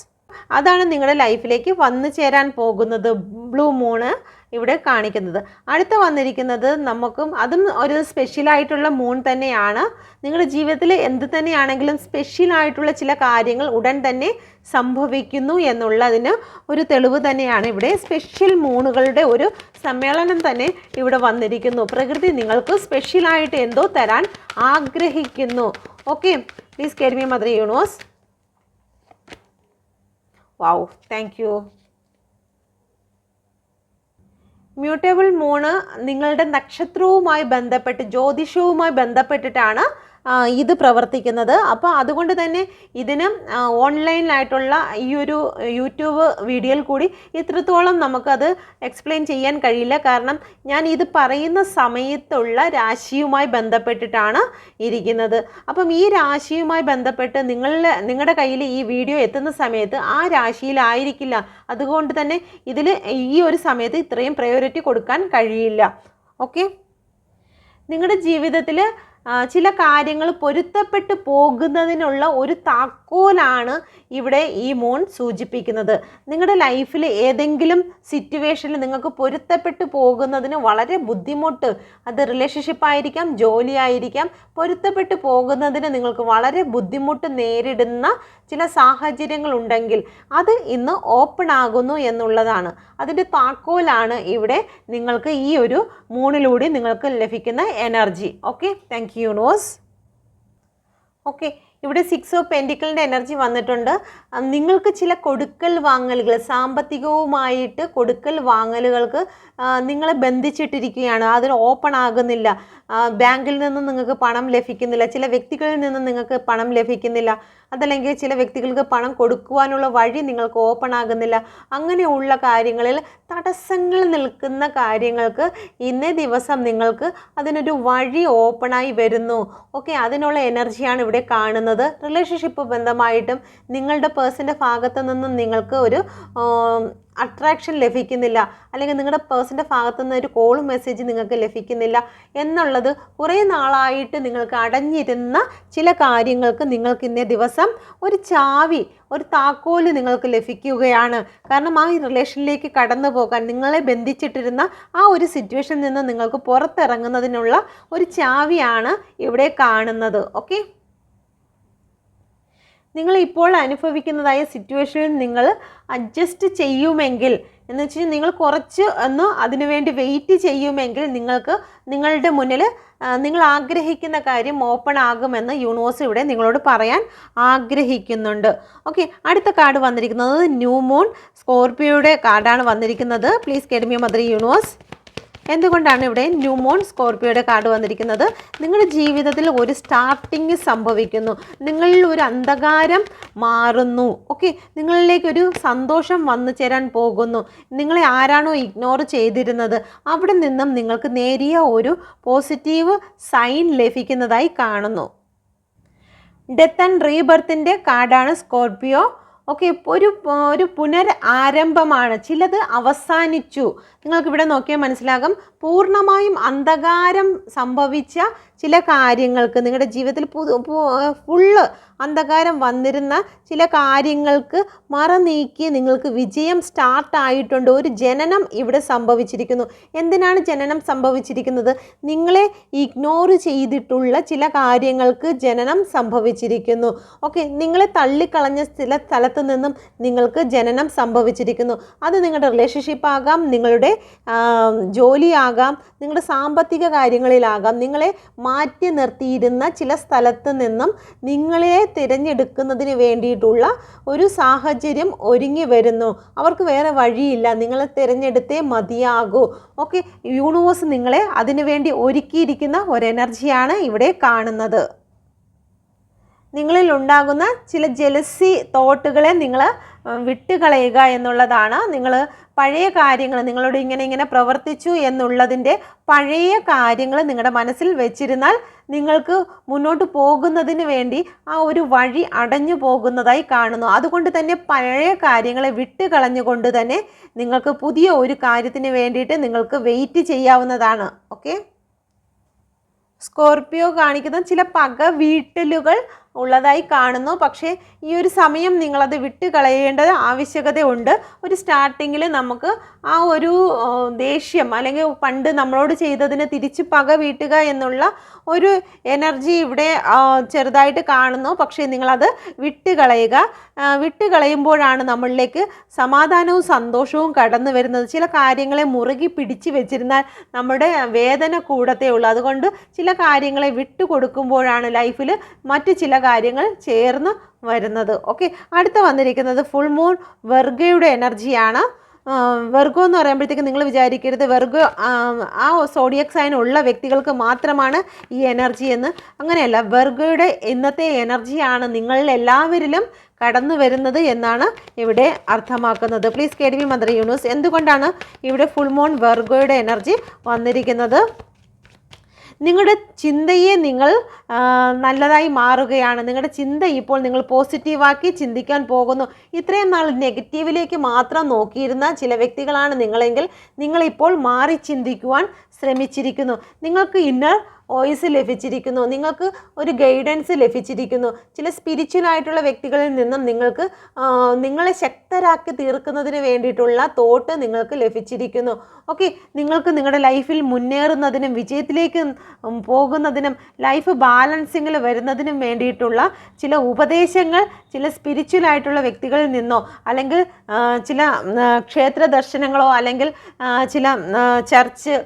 അതാണ് നിങ്ങളുടെ ലൈഫിലേക്ക് വന്നു ചേരാൻ പോകുന്നത് ബ്ലൂ മൂണ് ഇവിടെ കാണിക്കുന്നത്. അടുത്ത വന്നിരിക്കുന്നത് അതും ഒരു സ്പെഷ്യലായിട്ടുള്ള മൂൺ തന്നെയാണ്. നിങ്ങളുടെ ജീവിതത്തിൽ എന്ത് തന്നെയാണെങ്കിലും സ്പെഷ്യലായിട്ടുള്ള ചില കാര്യങ്ങൾ ഉടൻ തന്നെ സംഭവിക്കുന്നു എന്നുള്ളതിന് ഒരു തെളിവ് തന്നെയാണ് ഇവിടെ. സ്പെഷ്യൽ മൂണുകളുടെ ഒരു സമ്മേളനം തന്നെ ഇവിടെ വന്നിരിക്കുന്നു. പ്രകൃതി നിങ്ങൾക്ക് സ്പെഷ്യലായിട്ട് എന്തോ തരാൻ ആഗ്രഹിക്കുന്നു. Okay, please get me mother universe. Wow, thank you. Mutable Moon നിങ്ങളുടെ നക്ഷത്രവുമായി ബന്ധപ്പെട്ട്, ജ്യോതിഷവുമായി ബന്ധപ്പെട്ടിട്ടാണ് ഇത് പ്രവർത്തിക്കുന്നത്. അപ്പോൾ അതുകൊണ്ട് തന്നെ ഇതിന് ഓൺലൈനിലായിട്ടുള്ള ഈ ഒരു യൂട്യൂബ് വീഡിയോയിൽ കൂടി ഇത്രത്തോളം നമുക്കത് എക്സ്പ്ലെയിൻ ചെയ്യാൻ കഴിയില്ല. കാരണം ഞാൻ ഇത് പറയുന്ന സമയത്തുള്ള രാശിയുമായി ബന്ധപ്പെട്ടിട്ടാണ് ഇരിക്കുന്നത്. അപ്പം ഈ രാശിയുമായി ബന്ധപ്പെട്ട് നിങ്ങളുടെ കയ്യിൽ ഈ വീഡിയോ എത്തുന്ന സമയത്ത് ആ രാശിയിലായിരിക്കില്ല. അതുകൊണ്ട് തന്നെ ഇതിൽ ഈ ഒരു സമയത്ത് ഇത്രയും പ്രയോറിറ്റി കൊടുക്കാൻ കഴിയില്ല. ഓക്കെ, നിങ്ങളുടെ ജീവിതത്തിൽ ചില കാര്യങ്ങൾ പൊരുത്തപ്പെട്ടു പോകുന്നതിനുള്ള ഒരു താക്കോലാണ് ഇവിടെ ഈ മൂൺ സൂചിപ്പിക്കുന്നത്. നിങ്ങളുടെ ലൈഫിൽ ഏതെങ്കിലും സിറ്റുവേഷനിൽ നിങ്ങൾക്ക് പൊരുത്തപ്പെട്ടു പോകുന്നതിന് വളരെ ബുദ്ധിമുട്ട്, അത് റിലേഷൻഷിപ്പ് ആയിരിക്കാം, ജോലി ആയിരിക്കാം, പൊരുത്തപ്പെട്ടു പോകുന്നതിന് നിങ്ങൾക്ക് വളരെ ബുദ്ധിമുട്ട് നേരിടുന്ന ചില സാഹചര്യങ്ങൾ ഉണ്ടെങ്കിൽ അത് ഇന്ന് ഓപ്പൺ ആകുന്നു എന്നുള്ളതാണ്. അതിൻ്റെ താക്കോലാണ് ഇവിടെ നിങ്ങൾക്ക് ഈ ഒരു മൂണിലൂടെ നിങ്ങൾക്ക് ലഭിക്കുന്ന energy. Okay, thank you universe. Okay, ഇവിടെ 6 ഓഫ് പെൻറ്റിക്കിളിൻ്റെ എനർജി വന്നിട്ടുണ്ട്. നിങ്ങൾക്ക് ചില കൊടുക്കൽ വാങ്ങലുകൾ, സാമ്പത്തികവുമായിട്ട് കൊടുക്കൽ വാങ്ങലുകൾക്ക് നിങ്ങളെ ബന്ധിച്ചിട്ടിരിക്കുകയാണ്. അതിന് ഓപ്പൺ ആകുന്നില്ല. ബാങ്കിൽ നിന്നും നിങ്ങൾക്ക് പണം ലഭിക്കുന്നില്ല, ചില വ്യക്തികളിൽ നിന്നും നിങ്ങൾക്ക് പണം ലഭിക്കുന്നില്ല, അതല്ലെങ്കിൽ ചില വ്യക്തികൾക്ക് പണം കൊടുക്കുവാനുള്ള വഴി നിങ്ങൾക്ക് ഓപ്പൺ ആകുന്നില്ല. അങ്ങനെയുള്ള കാര്യങ്ങളിൽ തടസ്സങ്ങൾ നിൽക്കുന്ന കാര്യങ്ങൾക്ക് ഇന്നേ ദിവസം നിങ്ങൾക്ക് അതിനൊരു വഴി ഓപ്പണായി വരുന്നു. ഓക്കെ, അതിനുള്ള എനർജിയാണ് ഇവിടെ കാണുന്നത്. റിലേഷൻഷിപ്പ് ബന്ധമായിട്ടും നിങ്ങളുടെ പേഴ്സൻ്റെ ഭാഗത്തു നിന്നും നിങ്ങൾക്ക് ഒരു അട്രാക്ഷൻ ലഭിക്കുന്നില്ല, അല്ലെങ്കിൽ നിങ്ങളുടെ പേഴ്സൻ്റെ ഭാഗത്തു നിന്ന് ഒരു കോളും മെസ്സേജ് നിങ്ങൾക്ക് ലഭിക്കുന്നില്ല എന്നുള്ളത് കുറേ നാളായിട്ട് നിങ്ങൾക്ക് അടഞ്ഞിരുന്ന ചില കാര്യങ്ങൾക്ക് നിങ്ങൾക്ക് ഇന്നേ ദിവസം ഒരു ചാവി, ഒരു താക്കോല് നിങ്ങൾക്ക് ലഭിക്കുകയാണ്. കാരണം ആ റിലേഷനിലേക്ക് കടന്നു പോകാൻ, നിങ്ങളെ ബന്ധിച്ചിട്ടിരുന്ന ആ ഒരു സിറ്റുവേഷനിൽ നിന്ന് നിങ്ങൾക്ക് പുറത്തിറങ്ങുന്നതിനുള്ള ഒരു ചാവിയാണ് ഇവിടെ കാണുന്നത്. ഓക്കെ, നിങ്ങൾ ഇപ്പോൾ അനുഭവിക്കുന്നതായ സിറ്റുവേഷനിൽ നിങ്ങൾ അഡ്ജസ്റ്റ് ചെയ്യുമെങ്കിൽ, എന്ന് വെച്ച് കഴിഞ്ഞാൽ നിങ്ങൾ കുറച്ച് അതിനുവേണ്ടി വെയിറ്റ് ചെയ്യുമെങ്കിൽ നിങ്ങൾക്ക് നിങ്ങളുടെ മുന്നിൽ നിങ്ങൾ ആഗ്രഹിക്കുന്ന കാര്യം ഓപ്പൺ ആകുമെന്ന് യൂണിവേഴ്സ് ഇവിടെ നിങ്ങളോട് പറയാൻ ആഗ്രഹിക്കുന്നുണ്ട്. ഓക്കെ, അടുത്ത കാർഡ് വന്നിരിക്കുന്നത് ന്യൂ മൂൺ സ്കോർപിയോയുടെ കാർഡാണ് വന്നിരിക്കുന്നത്. Please get me mother universe. എന്തുകൊണ്ടാണ് ഇവിടെ ന്യൂ മൂൺ സ്കോർപിയോയുടെ കാർഡ് വന്നിരിക്കുന്നത്? നിങ്ങളുടെ ജീവിതത്തിൽ ഒരു സ്റ്റാർട്ടിങ് സംഭവിക്കുന്നു, നിങ്ങളിൽ ഒരു അന്ധകാരം മാറുന്നു. ഓക്കെ, നിങ്ങളിലേക്കൊരു സന്തോഷം വന്നു ചേരാൻ പോകുന്നു. നിങ്ങളെ ആരാണോ ഇഗ്നോർ ചെയ്തിരുന്നത് അവിടെ നിന്നും നിങ്ങൾക്ക് നേരിയ ഒരു പോസിറ്റീവ് സൈൻ ലഭിക്കുന്നതായി കാണുന്നു. ഡെത്ത് ആൻഡ് റീബർത്തിൻ്റെ കാർഡാണ് സ്കോർപിയോ. ഓക്കെ, ഒരു പുനരാരംഭമാണ്. ചിലത് അവസാനിച്ചു. നിങ്ങൾക്കിവിടെ നോക്കിയാൽ മനസ്സിലാകും, പൂർണ്ണമായും അന്ധകാരം സംഭവിച്ച ചില കാര്യങ്ങൾക്ക്, നിങ്ങളുടെ ജീവിതത്തിൽ ഫുള്ള് അന്ധകാരം വന്നിരുന്ന ചില കാര്യങ്ങൾക്ക് മറ നീക്കി നിങ്ങൾക്ക് വിജയം സ്റ്റാർട്ടായിട്ടുണ്ട്. ഒരു ജനനം ഇവിടെ സംഭവിച്ചിരിക്കുന്നു. എന്തിനാണ് ജനനം സംഭവിച്ചിരിക്കുന്നത്? നിങ്ങളെ ഇഗ്നോർ ചെയ്തിട്ടുള്ള ചില കാര്യങ്ങൾക്ക് ജനനം സംഭവിച്ചിരിക്കുന്നു. ഓക്കെ, നിങ്ങളെ തള്ളിക്കളഞ്ഞ ചില സ്ഥലത്ത് നിന്നും നിങ്ങൾക്ക് ജനനം സംഭവിച്ചിരിക്കുന്നു. അത് നിങ്ങളുടെ റിലേഷൻഷിപ്പ് ആകാം, നിങ്ങളുടെ ജോലിയാകാം, നിങ്ങളുടെ സാമ്പത്തിക കാര്യങ്ങളിലാകാം. നിങ്ങളെ മാറ്റി നിർത്തിയിരുന്ന ചില സ്ഥലത്ത് നിന്നും നിങ്ങളെ തിരഞ്ഞെടുക്കുന്നതിന് വേണ്ടിയിട്ടുള്ള ഒരു സാഹചര്യം ഒരുങ്ങി വരുന്നു. അവർക്ക് വേറെ വഴിയില്ല, നിങ്ങളെ തിരഞ്ഞെടുത്തേ മതിയാകൂ. ഓക്കെ, യൂണിവേഴ്സ് നിങ്ങളെ അതിനുവേണ്ടി ഒരുക്കിയിരിക്കുന്ന ഒരു എനർജിയാണ് ഇവിടെ കാണുന്നത്. നിങ്ങളിൽ ഉണ്ടാകുന്ന ചില ജെലസി തോട്ടുകളെ നിങ്ങൾ വിട്ടുകളയുക എന്നുള്ളതാണ്. നിങ്ങൾ പഴയ കാര്യങ്ങൾ, നിങ്ങളോട് ഇങ്ങനെ പ്രവർത്തിച്ചു എന്നുള്ളതിൻ്റെ പഴയ കാര്യങ്ങൾ നിങ്ങളുടെ മനസ്സിൽ വെച്ചിരുന്നാൽ നിങ്ങൾക്ക് മുന്നോട്ട് പോകുന്നതിന് വേണ്ടി ആ ഒരു വഴി അടഞ്ഞു പോകുന്നതായി കാണുന്നു. അതുകൊണ്ട് തന്നെ പഴയ കാര്യങ്ങളെ വിട്ടുകളഞ്ഞുകൊണ്ട് തന്നെ നിങ്ങൾക്ക് പുതിയ ഒരു കാര്യത്തിന് വേണ്ടിയിട്ട് നിങ്ങൾക്ക് വെയിറ്റ് ചെയ്യാവുന്നതാണ്. ഓക്കെ, സ്കോർപിയോ കാണിക്കുന്ന ചില പക വീട്ടലുകൾ ഉള്ളതായി കാണുന്നു. പക്ഷേ ഈ ഒരു സമയം നിങ്ങളത് വിട്ട് കളയേണ്ടത് ആവശ്യകതയുണ്ട്. ഒരു സ്റ്റാർട്ടിങ്ങിൽ നമുക്ക് ആ ഒരു ദേഷ്യം അല്ലെങ്കിൽ പണ്ട് നമ്മളോട് ചെയ്തതിന് തിരിച്ച് പക വീട്ടുക എന്നുള്ള ഒരു എനർജി ഇവിടെ ചെറുതായിട്ട് കാണുന്നു. പക്ഷേ നിങ്ങളത് വിട്ടുകളയുക. വിട്ടുകളയുമ്പോഴാണ് നമ്മളിലേക്ക് സമാധാനവും സന്തോഷവും കടന്നു വരുന്നത്. ചില കാര്യങ്ങളെ മുറുകി പിടിച്ച് വെച്ചിരുന്നാൽ നമ്മുടെ വേദന കൂടത്തേ ഉള്ളൂ. അതുകൊണ്ട് ചില കാര്യങ്ങളെ വിട്ടുകൊടുക്കുമ്പോഴാണ് ലൈഫിൽ മറ്റ് ചില കാര്യങ്ങൾ ചേർന്ന് വരുന്നത്. ഓക്കെ, അടുത്ത വന്നിരിക്കുന്നത് ഫുൾ മൂൺ വെർഗയുടെ എനർജിയാണ്. വെർഗോ എന്ന് പറയുമ്പോഴത്തേക്ക് നിങ്ങൾ വിചാരിക്കരുത് വെർഗോ ആ സോഡിയക് സൈൻ ഉള്ള വ്യക്തികൾക്ക് മാത്രമാണ് ഈ എനർജി എന്ന്. അങ്ങനെയല്ല, വെർഗോയുടെ ഇന്നത്തെ എനർജിയാണ് നിങ്ങളിൽ എല്ലാവരിലും കടന്നു വരുന്നത് എന്നാണ് ഇവിടെ അർത്ഥമാക്കുന്നത്. പ്ലീസ് KDV മദർ യൂണിവേഴ്സ്, എന്തുകൊണ്ടാണ് ഇവിടെ ഫുൾ മൂൺ വെർഗോയുടെ എനർജി വന്നിരിക്കുന്നത്? നിങ്ങളുടെ ചിന്തയെ നിങ്ങൾ നല്ലതായി മാറുകയാണ്. നിങ്ങളുടെ ചിന്ത ഇപ്പോൾ നിങ്ങൾ പോസിറ്റീവാക്കി ചിന്തിക്കാൻ പോകുന്നു. ഇത്രയും നാൾ നെഗറ്റീവിലേക്ക് മാത്രം നോക്കിയിരുന്ന ചില വ്യക്തികളാണ് നിങ്ങളെങ്കിൽ നിങ്ങളിപ്പോൾ മാറി ചിന്തിക്കുവാൻ ശ്രമിച്ചിരിക്കുന്നു. നിങ്ങൾക്ക് ഇന്നർ വോയിസ് ലഭിച്ചിരിക്കുന്നു. നിങ്ങൾക്ക് ഒരു ഗൈഡൻസ് ലഭിച്ചിരിക്കുന്നു. ചില സ്പിരിച്വൽ ആയിട്ടുള്ള വ്യക്തികളിൽ നിന്നും നിങ്ങൾക്ക് നിങ്ങളെ ശക്തരാക്കി തീർക്കുന്നതിന് വേണ്ടിയിട്ടുള്ള തോട്ട് നിങ്ങൾക്ക് ലഭിച്ചിരിക്കുന്നു. ഓക്കെ, നിങ്ങൾക്ക് നിങ്ങളുടെ ലൈഫിൽ മുന്നേറുന്നതിനും വിജയത്തിലേക്ക് പോകുന്നതിനും ലൈഫ് ബാലൻസിങ്ങിൽ വരുന്നതിനും വേണ്ടിയിട്ടുള്ള ചില ഉപദേശങ്ങൾ ചില സ്പിരിച്വൽ ആയിട്ടുള്ള വ്യക്തികളിൽ നിന്നോ അല്ലെങ്കിൽ ചില ക്ഷേത്ര ദർശനങ്ങളോ അല്ലെങ്കിൽ ചില ചർച്ച്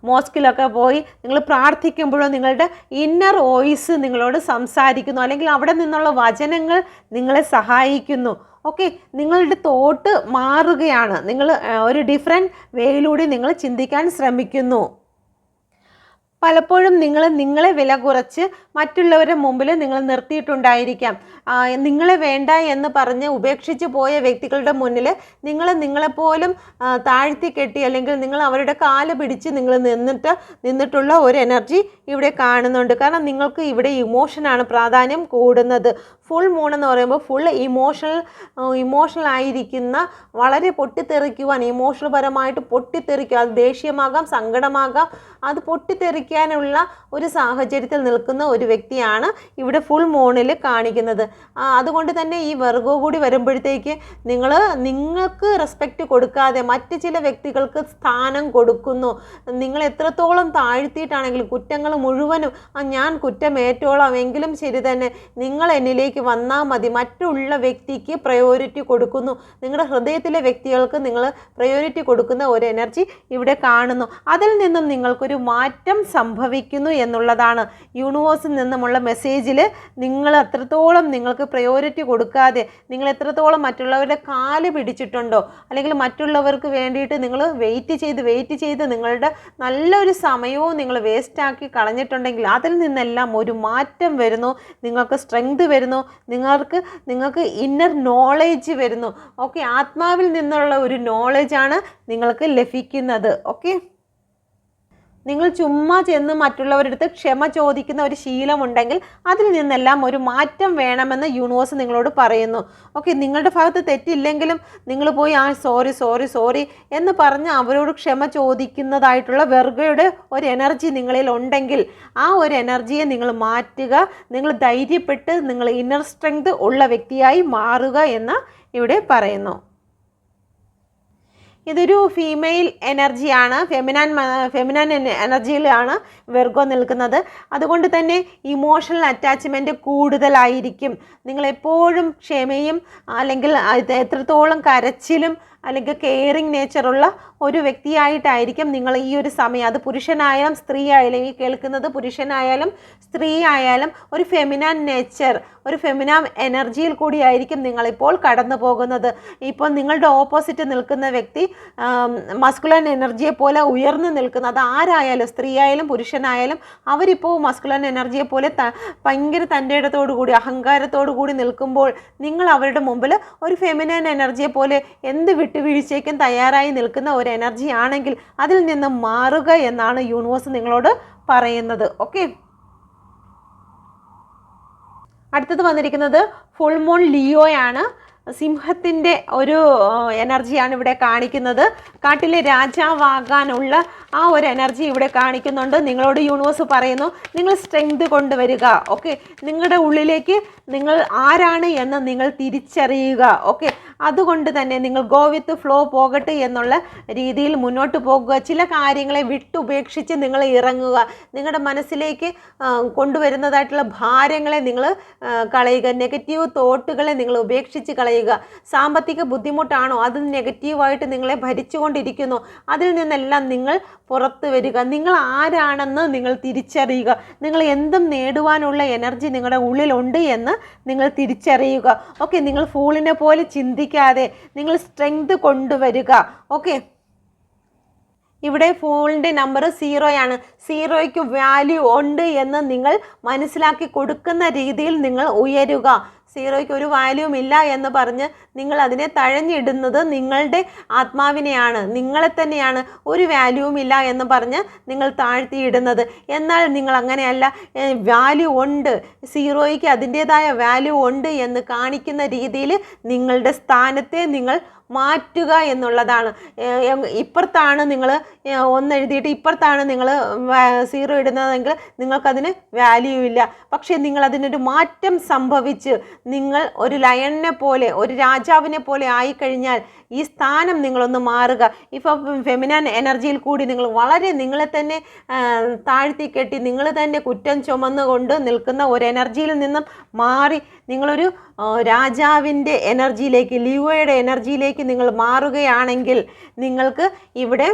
മോസ്കിലൊക്കെ പോയി നിങ്ങൾ പ്രാർത്ഥിക്കുമ്പോഴോ നിങ്ങളുടെ ഇന്നർ വോയിസ് നിങ്ങളോട് സംസാരിക്കുന്നു, അല്ലെങ്കിൽ അവിടെ നിന്നുള്ള വചനങ്ങൾ നിങ്ങളെ സഹായിക്കുന്നു. ഓക്കെ, നിങ്ങളുടെ തോട്ട് മാറുകയാണ്. നിങ്ങൾ ഒരു ഡിഫറെൻറ്റ് വേയിലൂടെ നിങ്ങൾ ചിന്തിക്കാൻ ശ്രമിക്കുന്നു. പലപ്പോഴും നിങ്ങളെ വില കുറച്ച് മറ്റുള്ളവരുടെ മുമ്പിൽ നിങ്ങൾ നിർത്തിയിട്ടുണ്ടായിരിക്കാം. നിങ്ങളെ വേണ്ട എന്ന് പറഞ്ഞ് ഉപേക്ഷിച്ച് പോയ വ്യക്തികളുടെ മുന്നിൽ നിങ്ങളെപ്പോലും താഴ്ത്തി കെട്ടി അല്ലെങ്കിൽ നിങ്ങൾ അവരുടെ കാല് പിടിച്ച് നിങ്ങൾ നിന്നിട്ടുള്ള ഒരു എനർജി ഇവിടെ കാണുന്നുണ്ട്. കാരണം നിങ്ങൾക്ക് ഇവിടെ ഇമോഷനാണ് പ്രാധാന്യം കൂടുന്നത്. ഫുൾ മൂൺ എന്ന് പറയുമ്പോൾ ഫുൾ ഇമോഷണൽ ആയിരിക്കുന്ന, വളരെ പൊട്ടിത്തെറിക്കുവാൻ, ഇമോഷണൽ പരമായിട്ട് പൊട്ടിത്തെറിക്കുക, അത് ദേഷ്യമാകാം, സങ്കടമാകാം, അത് പൊട്ടിത്തെറിക്കാനുള്ള ഒരു സാഹചര്യത്തിൽ നിൽക്കുന്ന ഒരു വ്യക്തിയാണ് ഇവിടെ ഫുൾ മൂണിൽ കാണിക്കുന്നത്. അതുകൊണ്ട് തന്നെ ഈ വെർഗോ കൂടി വരുമ്പോഴത്തേക്ക് നിങ്ങൾക്ക് റെസ്പെക്റ്റ് കൊടുക്കാതെ മറ്റ് ചില വ്യക്തികൾക്ക് സ്ഥാനം കൊടുക്കുന്നു. നിങ്ങൾ എത്രത്തോളം താഴ്ത്തിയിട്ടാണെങ്കിലും കുറ്റങ്ങൾ മുഴുവനും ഞാൻ കുറ്റമേറ്റോളാം എങ്കിലും ശരി തന്നെ, നിങ്ങൾ എന്നിലേക്ക് വന്നാൽ മതി, മറ്റുള്ള വ്യക്തിക്ക് പ്രയോറിറ്റി കൊടുക്കുന്നു. നിങ്ങളുടെ ഹൃദയത്തിലെ വ്യക്തികൾക്ക് നിങ്ങൾ പ്രയോറിറ്റി കൊടുക്കുന്ന ഒരു എനർജി ഇവിടെ കാണുന്നു. അതിൽ നിന്നും നിങ്ങൾക്കൊരു മാറ്റം സംഭവിക്കുന്നു എന്നുള്ളതാണ് യൂണിവേഴ്സിൽ നിന്നുമുള്ള മെസ്സേജിൽ. നിങ്ങൾ എത്രത്തോളം നിങ്ങൾക്ക് പ്രയോറിറ്റി കൊടുക്കാതെ നിങ്ങൾ എത്രത്തോളം മറ്റുള്ളവരുടെ കാല് പിടിച്ചിട്ടുണ്ടോ, അല്ലെങ്കിൽ മറ്റുള്ളവർക്ക് വേണ്ടിയിട്ട് നിങ്ങൾ വെയിറ്റ് ചെയ്ത് നിങ്ങളുടെ നല്ലൊരു സമയവും നിങ്ങൾ വേസ്റ്റാക്കി കളഞ്ഞിട്ടുണ്ടെങ്കിൽ അതിൽ നിന്നെല്ലാം ഒരു മാറ്റം വരുന്നു. നിങ്ങൾക്ക് സ്ട്രെങ്ത് വരുന്നു, നിങ്ങൾക്ക് ഇന്നർ നോളേജ് വരുന്നു. ഓക്കെ, ആത്മാവിൽ നിന്നുള്ള ഒരു നോളേജാണ് നിങ്ങൾക്ക് ലഭിക്കുന്നത്. ഓക്കെ, നിങ്ങൾ ചുമ്മാ ചെന്ന് മറ്റുള്ളവരുടെ അടുത്ത് ക്ഷമ ചോദിക്കുന്ന ഒരു ശീലമുണ്ടെങ്കിൽ അതിൽ നിന്നെല്ലാം ഒരു മാറ്റം വേണമെന്ന് യൂണിവേഴ്സ് നിങ്ങളോട് പറയുന്നു. ഓക്കെ, നിങ്ങളുടെ ഭാഗത്ത് തെറ്റില്ലെങ്കിലും നിങ്ങൾ പോയി സോറി സോറി സോറി എന്ന് പറഞ്ഞ് അവരോട് ക്ഷമ ചോദിക്കുന്നതായിട്ടുള്ള വെർഗയുടെ ഒരു എനർജി നിങ്ങളിൽ ഉണ്ടെങ്കിൽ ആ ഒരു എനർജിയെ നിങ്ങൾ മാറ്റുക. നിങ്ങൾ ധൈര്യപ്പെട്ട് നിങ്ങൾ ഇന്നർ സ്ട്രെങ്ത് ഉള്ള വ്യക്തിയായി മാറുക എന്ന് ഇവിടെ പറയുന്നു. ഇതൊരു ഫീമെയിൽ എനർജിയാണ്, ഫെമിനൻ എനർജിയിലാണ് വെർഗോ നിൽക്കുന്നത്. അതുകൊണ്ട് തന്നെ ഇമോഷണൽ അറ്റാച്ച്മെൻറ്റ് കൂടുതലായിരിക്കും. നിങ്ങളെപ്പോഴും ക്ഷമയും അല്ലെങ്കിൽ എത്രത്തോളം കരച്ചിലും അല്ലെങ്കിൽ കെയറിങ് നേച്ചറുള്ള ഒരു വ്യക്തിയായിട്ടായിരിക്കും നിങ്ങൾ ഈ ഒരു സമയം, അത് പുരുഷനായാലും സ്ത്രീ ആയാലും, ഈ കേൾക്കുന്നത് പുരുഷനായാലും സ്ത്രീ ആയാലും ഒരു ഫെമിനാൻ നേച്ചർ, ഒരു ഫെമിനാൻ എനർജിയിൽ കൂടിയായിരിക്കും നിങ്ങളിപ്പോൾ കടന്നു പോകുന്നത്. ഇപ്പോൾ നിങ്ങളുടെ ഓപ്പോസിറ്റ് നിൽക്കുന്ന വ്യക്തി മസ്കുലൻ എനർജിയെ പോലെ ഉയർന്നു നിൽക്കുന്ന, അത് ആരായാലും സ്ത്രീ ആയാലും പുരുഷനായാലും അവരിപ്പോൾ മസ്കുലൻ എനർജിയെ പോലെ ഭയങ്കര തൻ്റെ ഇടത്തോടു കൂടി അഹങ്കാരത്തോടു കൂടി നിൽക്കുമ്പോൾ നിങ്ങൾ അവരുടെ മുമ്പിൽ ഒരു ഫെമിനൻ എനർജിയെ പോലെ എന്ത് വിട്ടുവീഴ്ചയ്ക്കും തയ്യാറായി നിൽക്കുന്ന ഒരു എനർജി ആണെങ്കിൽ അതിൽ നിന്ന് മാറുക എന്നാണ് യൂണിവേഴ്സ് നിങ്ങളോട് പറയുന്നത്. ഓക്കെ, അടുത്തത് വന്നിരിക്കുന്നത് ഫുൾ മൂൺ ലിയോയാണ്. സിംഹത്തിൻ്റെ ഒരു എനർജിയാണ് ഇവിടെ കാണിക്കുന്നത്. കാട്ടിലെ രാജാവാകാനുള്ള ആ ഒരു എനർജി ഇവിടെ കാണിക്കുന്നുണ്ട്. നിങ്ങളോട് യൂണിവേഴ്സ് പറയുന്നു നിങ്ങൾ സ്ട്രെങ്ത് കൊണ്ടുവരിക. ഓക്കെ, നിങ്ങളുടെ ഉള്ളിലേക്ക് നിങ്ങൾ ആരാണ് എന്ന് നിങ്ങൾ തിരിച്ചറിയുക. ഓക്കെ, അതുകൊണ്ട് തന്നെ നിങ്ങൾ ഗോ വിത്ത് ഫ്ലോ പോകട്ടെ എന്നുള്ള രീതിയിൽ മുന്നോട്ട് പോകുക. ചില കാര്യങ്ങളെ വിട്ടുപേക്ഷിച്ച് നിങ്ങൾ ഇറങ്ങുക. നിങ്ങളുടെ മനസ്സിലേക്ക് കൊണ്ടുവരുന്നതായിട്ടുള്ള ഭാരങ്ങളെ നിങ്ങൾ കളയുക. നെഗറ്റീവ് തോട്ടുകളെ നിങ്ങൾ ഉപേക്ഷിച്ച് കളയുക. സാമ്പത്തിക ബുദ്ധിമുട്ടാണോ, അത് നെഗറ്റീവായിട്ട് നിങ്ങളെ ഭരിച്ചുകൊണ്ടിരിക്കുന്നു, അതിൽ നിന്നെല്ലാം നിങ്ങൾ പുറത്തു വരിക. നിങ്ങൾ ആരാണെന്ന് നിങ്ങൾ തിരിച്ചറിയുക. നിങ്ങൾ എന്തും നേടുവാനുള്ള എനർജി നിങ്ങളുടെ ഉള്ളിലുണ്ട് എന്ന് നിങ്ങൾ തിരിച്ചറിയുക. ഓക്കെ, നിങ്ങൾ ഫൂളിനെ പോലെ ചിന്തിക്കാതെ നിങ്ങൾ സ്ട്രെങ്ത് കൊണ്ടുവരിക. ഓക്കെ, ഇവിടെ ഫൂളിൻ്റെ നമ്പർ 0 ആണ്. 0യ്ക്ക് വാല്യൂ ഉണ്ട് എന്ന് നിങ്ങൾ മനസ്സിലാക്കി കൊടുക്കുന്ന രീതിയിൽ നിങ്ങൾ ഉയരുക. 0യ്ക്ക് ഒരു വാല്യൂം ഇല്ല എന്ന് പറഞ്ഞ് നിങ്ങൾ അതിനെ തഴഞ്ഞിടുന്നത് നിങ്ങളുടെ ആത്മാവിനെയാണ്, നിങ്ങളെ തന്നെയാണ്. ഒരു വാല്യൂവും ഇല്ല എന്ന് പറഞ്ഞ് നിങ്ങൾ താഴ്ത്തിയിടുന്നത്. എന്നാൽ നിങ്ങൾ അങ്ങനെയല്ല, വാല്യൂ ഉണ്ട്, 0യ്ക്ക് അതിൻ്റേതായ വാല്യൂ ഉണ്ട് എന്ന് കാണിക്കുന്ന രീതിയിൽ നിങ്ങളുടെ സ്ഥാനത്തെ നിങ്ങൾ മാറ്റുക എന്നുള്ളതാണ്. ഇപ്പുറത്താണ് നിങ്ങൾ 1 എഴുതിയിട്ട് ഇപ്പുറത്താണ് നിങ്ങൾ 0 ഇടുന്നതെങ്കിൽ നിങ്ങൾക്കതിന് വാല്യൂ ഇല്ല. പക്ഷേ നിങ്ങളതിനൊരു മാറ്റം സംഭവിച്ച് നിങ്ങൾ ഒരു ലയണിനെ പോലെ, ഒരു രാജാവിനെ പോലെ ആയിക്കഴിഞ്ഞാൽ ഈ സ്ഥാനം നിങ്ങളൊന്ന് മാറുക. ഇപ്പോൾ ഫെമിനൻ എനർജിയിൽ കൂടി നിങ്ങൾ വളരെ നിങ്ങളെ തന്നെ താഴ്ത്തി കെട്ടി നിങ്ങൾ തന്നെ കുറ്റം ചുമന്നുകൊണ്ട് നിൽക്കുന്ന ഒരു എനർജിയിൽ നിന്നും മാറി നിങ്ങളൊരു രാജാവിൻ്റെ എനർജിയിലേക്ക്, ലിയോയുടെ എനർജിയിലേക്ക് നിങ്ങൾ മാറുകയാണെങ്കിൽ നിങ്ങൾക്ക് ഇവിടെ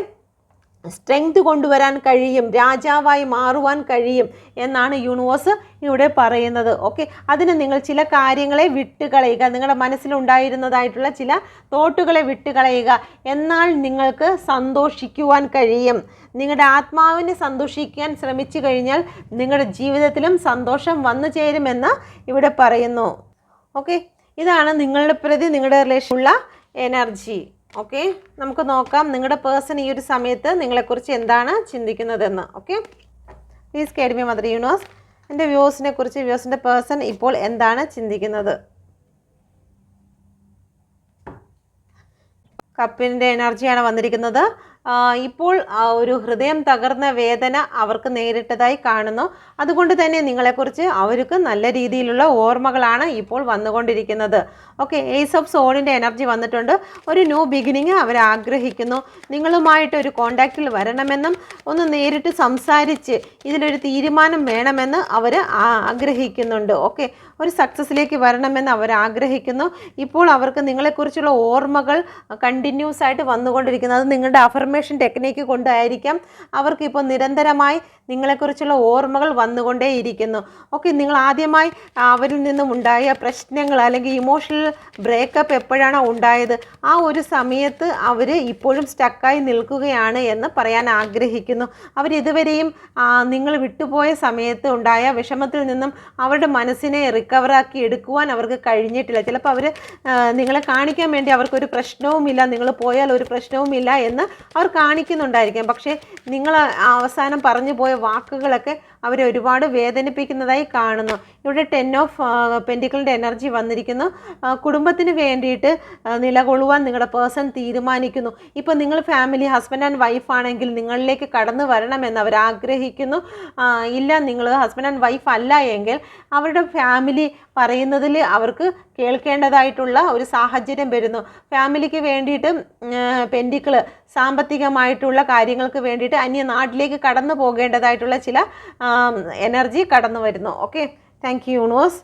സ്ട്രെങ്ത് കൊണ്ടുവരാൻ കഴിയും, രാജാവായി മാറുവാൻ കഴിയും എന്നാണ് യൂണിവേഴ്സ് ഇവിടെ പറയുന്നത്. ഓക്കെ, അതിന് നിങ്ങൾ ചില കാര്യങ്ങളെ വിട്ടുകളയുക. നിങ്ങളുടെ മനസ്സിലുണ്ടായിരുന്നതായിട്ടുള്ള ചില തോട്ടുകളെ വിട്ടുകളയുക. എന്നാൽ നിങ്ങൾക്ക് സന്തോഷിക്കുവാൻ കഴിയും. നിങ്ങളുടെ ആത്മാവിനെ സന്തോഷിക്കാൻ ശ്രമിച്ചു കഴിഞ്ഞാൽ നിങ്ങളുടെ ജീവിതത്തിലും സന്തോഷം വന്നു ചേരുമെന്ന് ഇവിടെ പറയുന്നു. ഓക്കെ, ഇതാണ് നിങ്ങളുടെ പ്രതി നിങ്ങളുടെ റിലേഷനുള്ള എനർജി. ഓക്കെ, നമുക്ക് നോക്കാം നിങ്ങളുടെ പേഴ്സൺ ഈ ഒരു സമയത്ത് നിങ്ങളെക്കുറിച്ച് എന്താണ് ചിന്തിക്കുന്നതെന്ന്. Okay, please guide me mother universe. എൻ്റെ വ്യൂസിനെ കുറിച്ച്, വ്യൂസിൻ്റെ പേഴ്സൺ ഇപ്പോൾ എന്താണ് ചിന്തിക്കുന്നത്? കപ്പിൻ്റെ എനർജിയാണ് വന്നിരിക്കുന്നത്. ഇപ്പോൾ ഒരു ഹൃദയം തകർന്ന വേദന അവർക്ക് നേരിട്ടതായി കാണുന്നു. അതുകൊണ്ട് തന്നെ നിങ്ങളെക്കുറിച്ച് അവർക്ക് നല്ല രീതിയിലുള്ള ഓർമ്മകളാണ് ഇപ്പോൾ വന്നുകൊണ്ടിരിക്കുന്നത്. ഓക്കെ, ഏസ് ഓഫ് സോഡിൻ്റെ എനർജി വന്നിട്ടുണ്ട്. ഒരു ന്യൂ ബിഗിനിങ് അവർ ആഗ്രഹിക്കുന്നു. നിങ്ങളുമായിട്ട് ഒരു കോണ്ടാക്റ്റിൽ വരണമെന്നും ഒന്ന് നേരിട്ട് സംസാരിച്ച് ഇതിലൊരു തീരുമാനം വേണമെന്ന് അവർ ആഗ്രഹിക്കുന്നുണ്ട്. ഓക്കെ, ഒരു സക്സസ്സിലേക്ക് വരണമെന്ന് അവർ ആഗ്രഹിക്കുന്നു. ഇപ്പോൾ അവർക്ക് നിങ്ങളെക്കുറിച്ചുള്ള ഓർമ്മകൾ കണ്ടിന്യൂസ് ആയിട്ട് വന്നുകൊണ്ടിരിക്കുന്നത്. അത് നിങ്ങളുടെ അഫർമേഷൻ ടെക്നിക്ക് കൊണ്ടായിരിക്കാം അവർക്കിപ്പോൾ നിരന്തരമായി നിങ്ങളെക്കുറിച്ചുള്ള ഓർമ്മകൾ വന്നുകൊണ്ടേയിരിക്കുന്നു. ഓക്കെ, നിങ്ങൾ ആദ്യമായി അവരിൽ നിന്നും ഉണ്ടായ പ്രശ്നങ്ങൾ അല്ലെങ്കിൽ ഇമോഷണൽ ബ്രേക്കപ്പ് എപ്പോഴാണോ ഉണ്ടായത് ആ ഒരു സമയത്ത് അവർ ഇപ്പോഴും സ്റ്റക്കായി നിൽക്കുകയാണ് എന്ന് പറയാൻ ആഗ്രഹിക്കുന്നു. അവരിതുവരെയും നിങ്ങൾ വിട്ടുപോയ സമയത്ത് ഉണ്ടായ വിഷമത്തിൽ നിന്നും അവരുടെ മനസ്സിനെ റിക്കവറാക്കി എടുക്കുവാൻ അവർക്ക് കഴിഞ്ഞിട്ടില്ല. ചിലപ്പോൾ അവർ നിങ്ങളെ കാണിക്കാൻ വേണ്ടി അവർക്കൊരു പ്രശ്നവുമില്ല, നിങ്ങൾ പോയാൽ ഒരു പ്രശ്നവുമില്ല എന്ന് അവർ അവർ കാണിക്കുന്നുണ്ടായിരിക്കാം. പക്ഷേ നിങ്ങൾ അവസാനം പറഞ്ഞു പോയ വാക്കുകളൊക്കെ അവരെ ഒരുപാട് വേദനിപ്പിക്കുന്നതായി കാണുന്നു. ഇവിടെ 10 ഓഫ് പെൻറ്റിക്കിളിൻ്റെ എനർജി വന്നിരിക്കുന്നു. കുടുംബത്തിന് വേണ്ടിയിട്ട് നിലകൊള്ളുവാൻ നിങ്ങളുടെ പേഴ്സൺ തീരുമാനിക്കുന്നു. ഇപ്പോൾ നിങ്ങൾ ഫാമിലി ഹസ്ബൻഡ് ആൻഡ് വൈഫ് ആണെങ്കിൽ നിങ്ങളിലേക്ക് കടന്നു വരണമെന്ന് അവർ ആഗ്രഹിക്കുന്നു. ഇല്ല, നിങ്ങൾ ഹസ്ബൻഡ് ആൻഡ് വൈഫ് അല്ല എങ്കിൽ അവരുടെ ഫാമിലി പറയുന്നതിൽ അവർക്ക് കേൾക്കേണ്ടതായിട്ടുള്ള ഒരു സാഹചര്യം വരുന്നു. ഫാമിലിക്ക് വേണ്ടിയിട്ട് പെൻറ്റിക്കിൾ സാമ്പത്തികമായിട്ടുള്ള കാര്യങ്ങൾക്ക് വേണ്ടിയിട്ട് അന്യനാട്ടിലേക്ക് കടന്നു പോകേണ്ടതായിട്ടുള്ള ചില എനർജി കടന്നു വരുന്നു. Okay, thank you universe.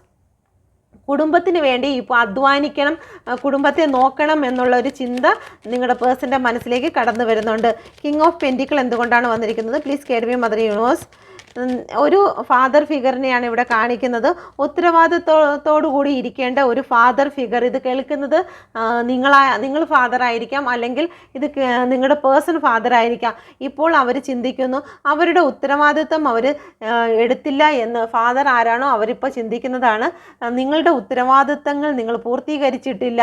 കുടുംബത്തിന് വേണ്ടി ഇപ്പോൾ അധ്വാനിക്കണം, കുടുംബത്തെ നോക്കണം എന്നുള്ളൊരു ചിന്ത നിങ്ങളുടെ പേഴ്സൻ്റെ മനസ്സിലേക്ക് കടന്നു വരുന്നുണ്ട്. കിങ് ഓഫ് പെൻറ്റിക്കിൾ എന്തുകൊണ്ടാണ് വന്നിരിക്കുന്നത്? പ്ലീസ് കേൾവി മദർ യൂണിവേഴ്സ്. ഒരു ഫാദർ ഫിഗറിനെയാണ് ഇവിടെ കാണിക്കുന്നത്. ഉത്തരവാദിത്വത്തോടു കൂടി ഇരിക്കേണ്ട ഒരു ഫാദർ ഫിഗർ. ഇത് കേൾക്കുന്നത് നിങ്ങൾ ഫാദർ ആയിരിക്കാം, അല്ലെങ്കിൽ ഇത് നിങ്ങളുടെ പേഴ്സൺ ഫാദർ ആയിരിക്കാം. ഇപ്പോൾ അവർ ചിന്തിക്കുന്നു അവരുടെ ഉത്തരവാദിത്വം അവർ എടുത്തില്ല എന്ന്. ഫാദർ ആരാണോ അവരിപ്പോൾ ചിന്തിക്കുന്നതാണ് നിങ്ങളുടെ ഉത്തരവാദിത്തങ്ങൾ നിങ്ങൾ പൂർത്തീകരിച്ചിട്ടില്ല,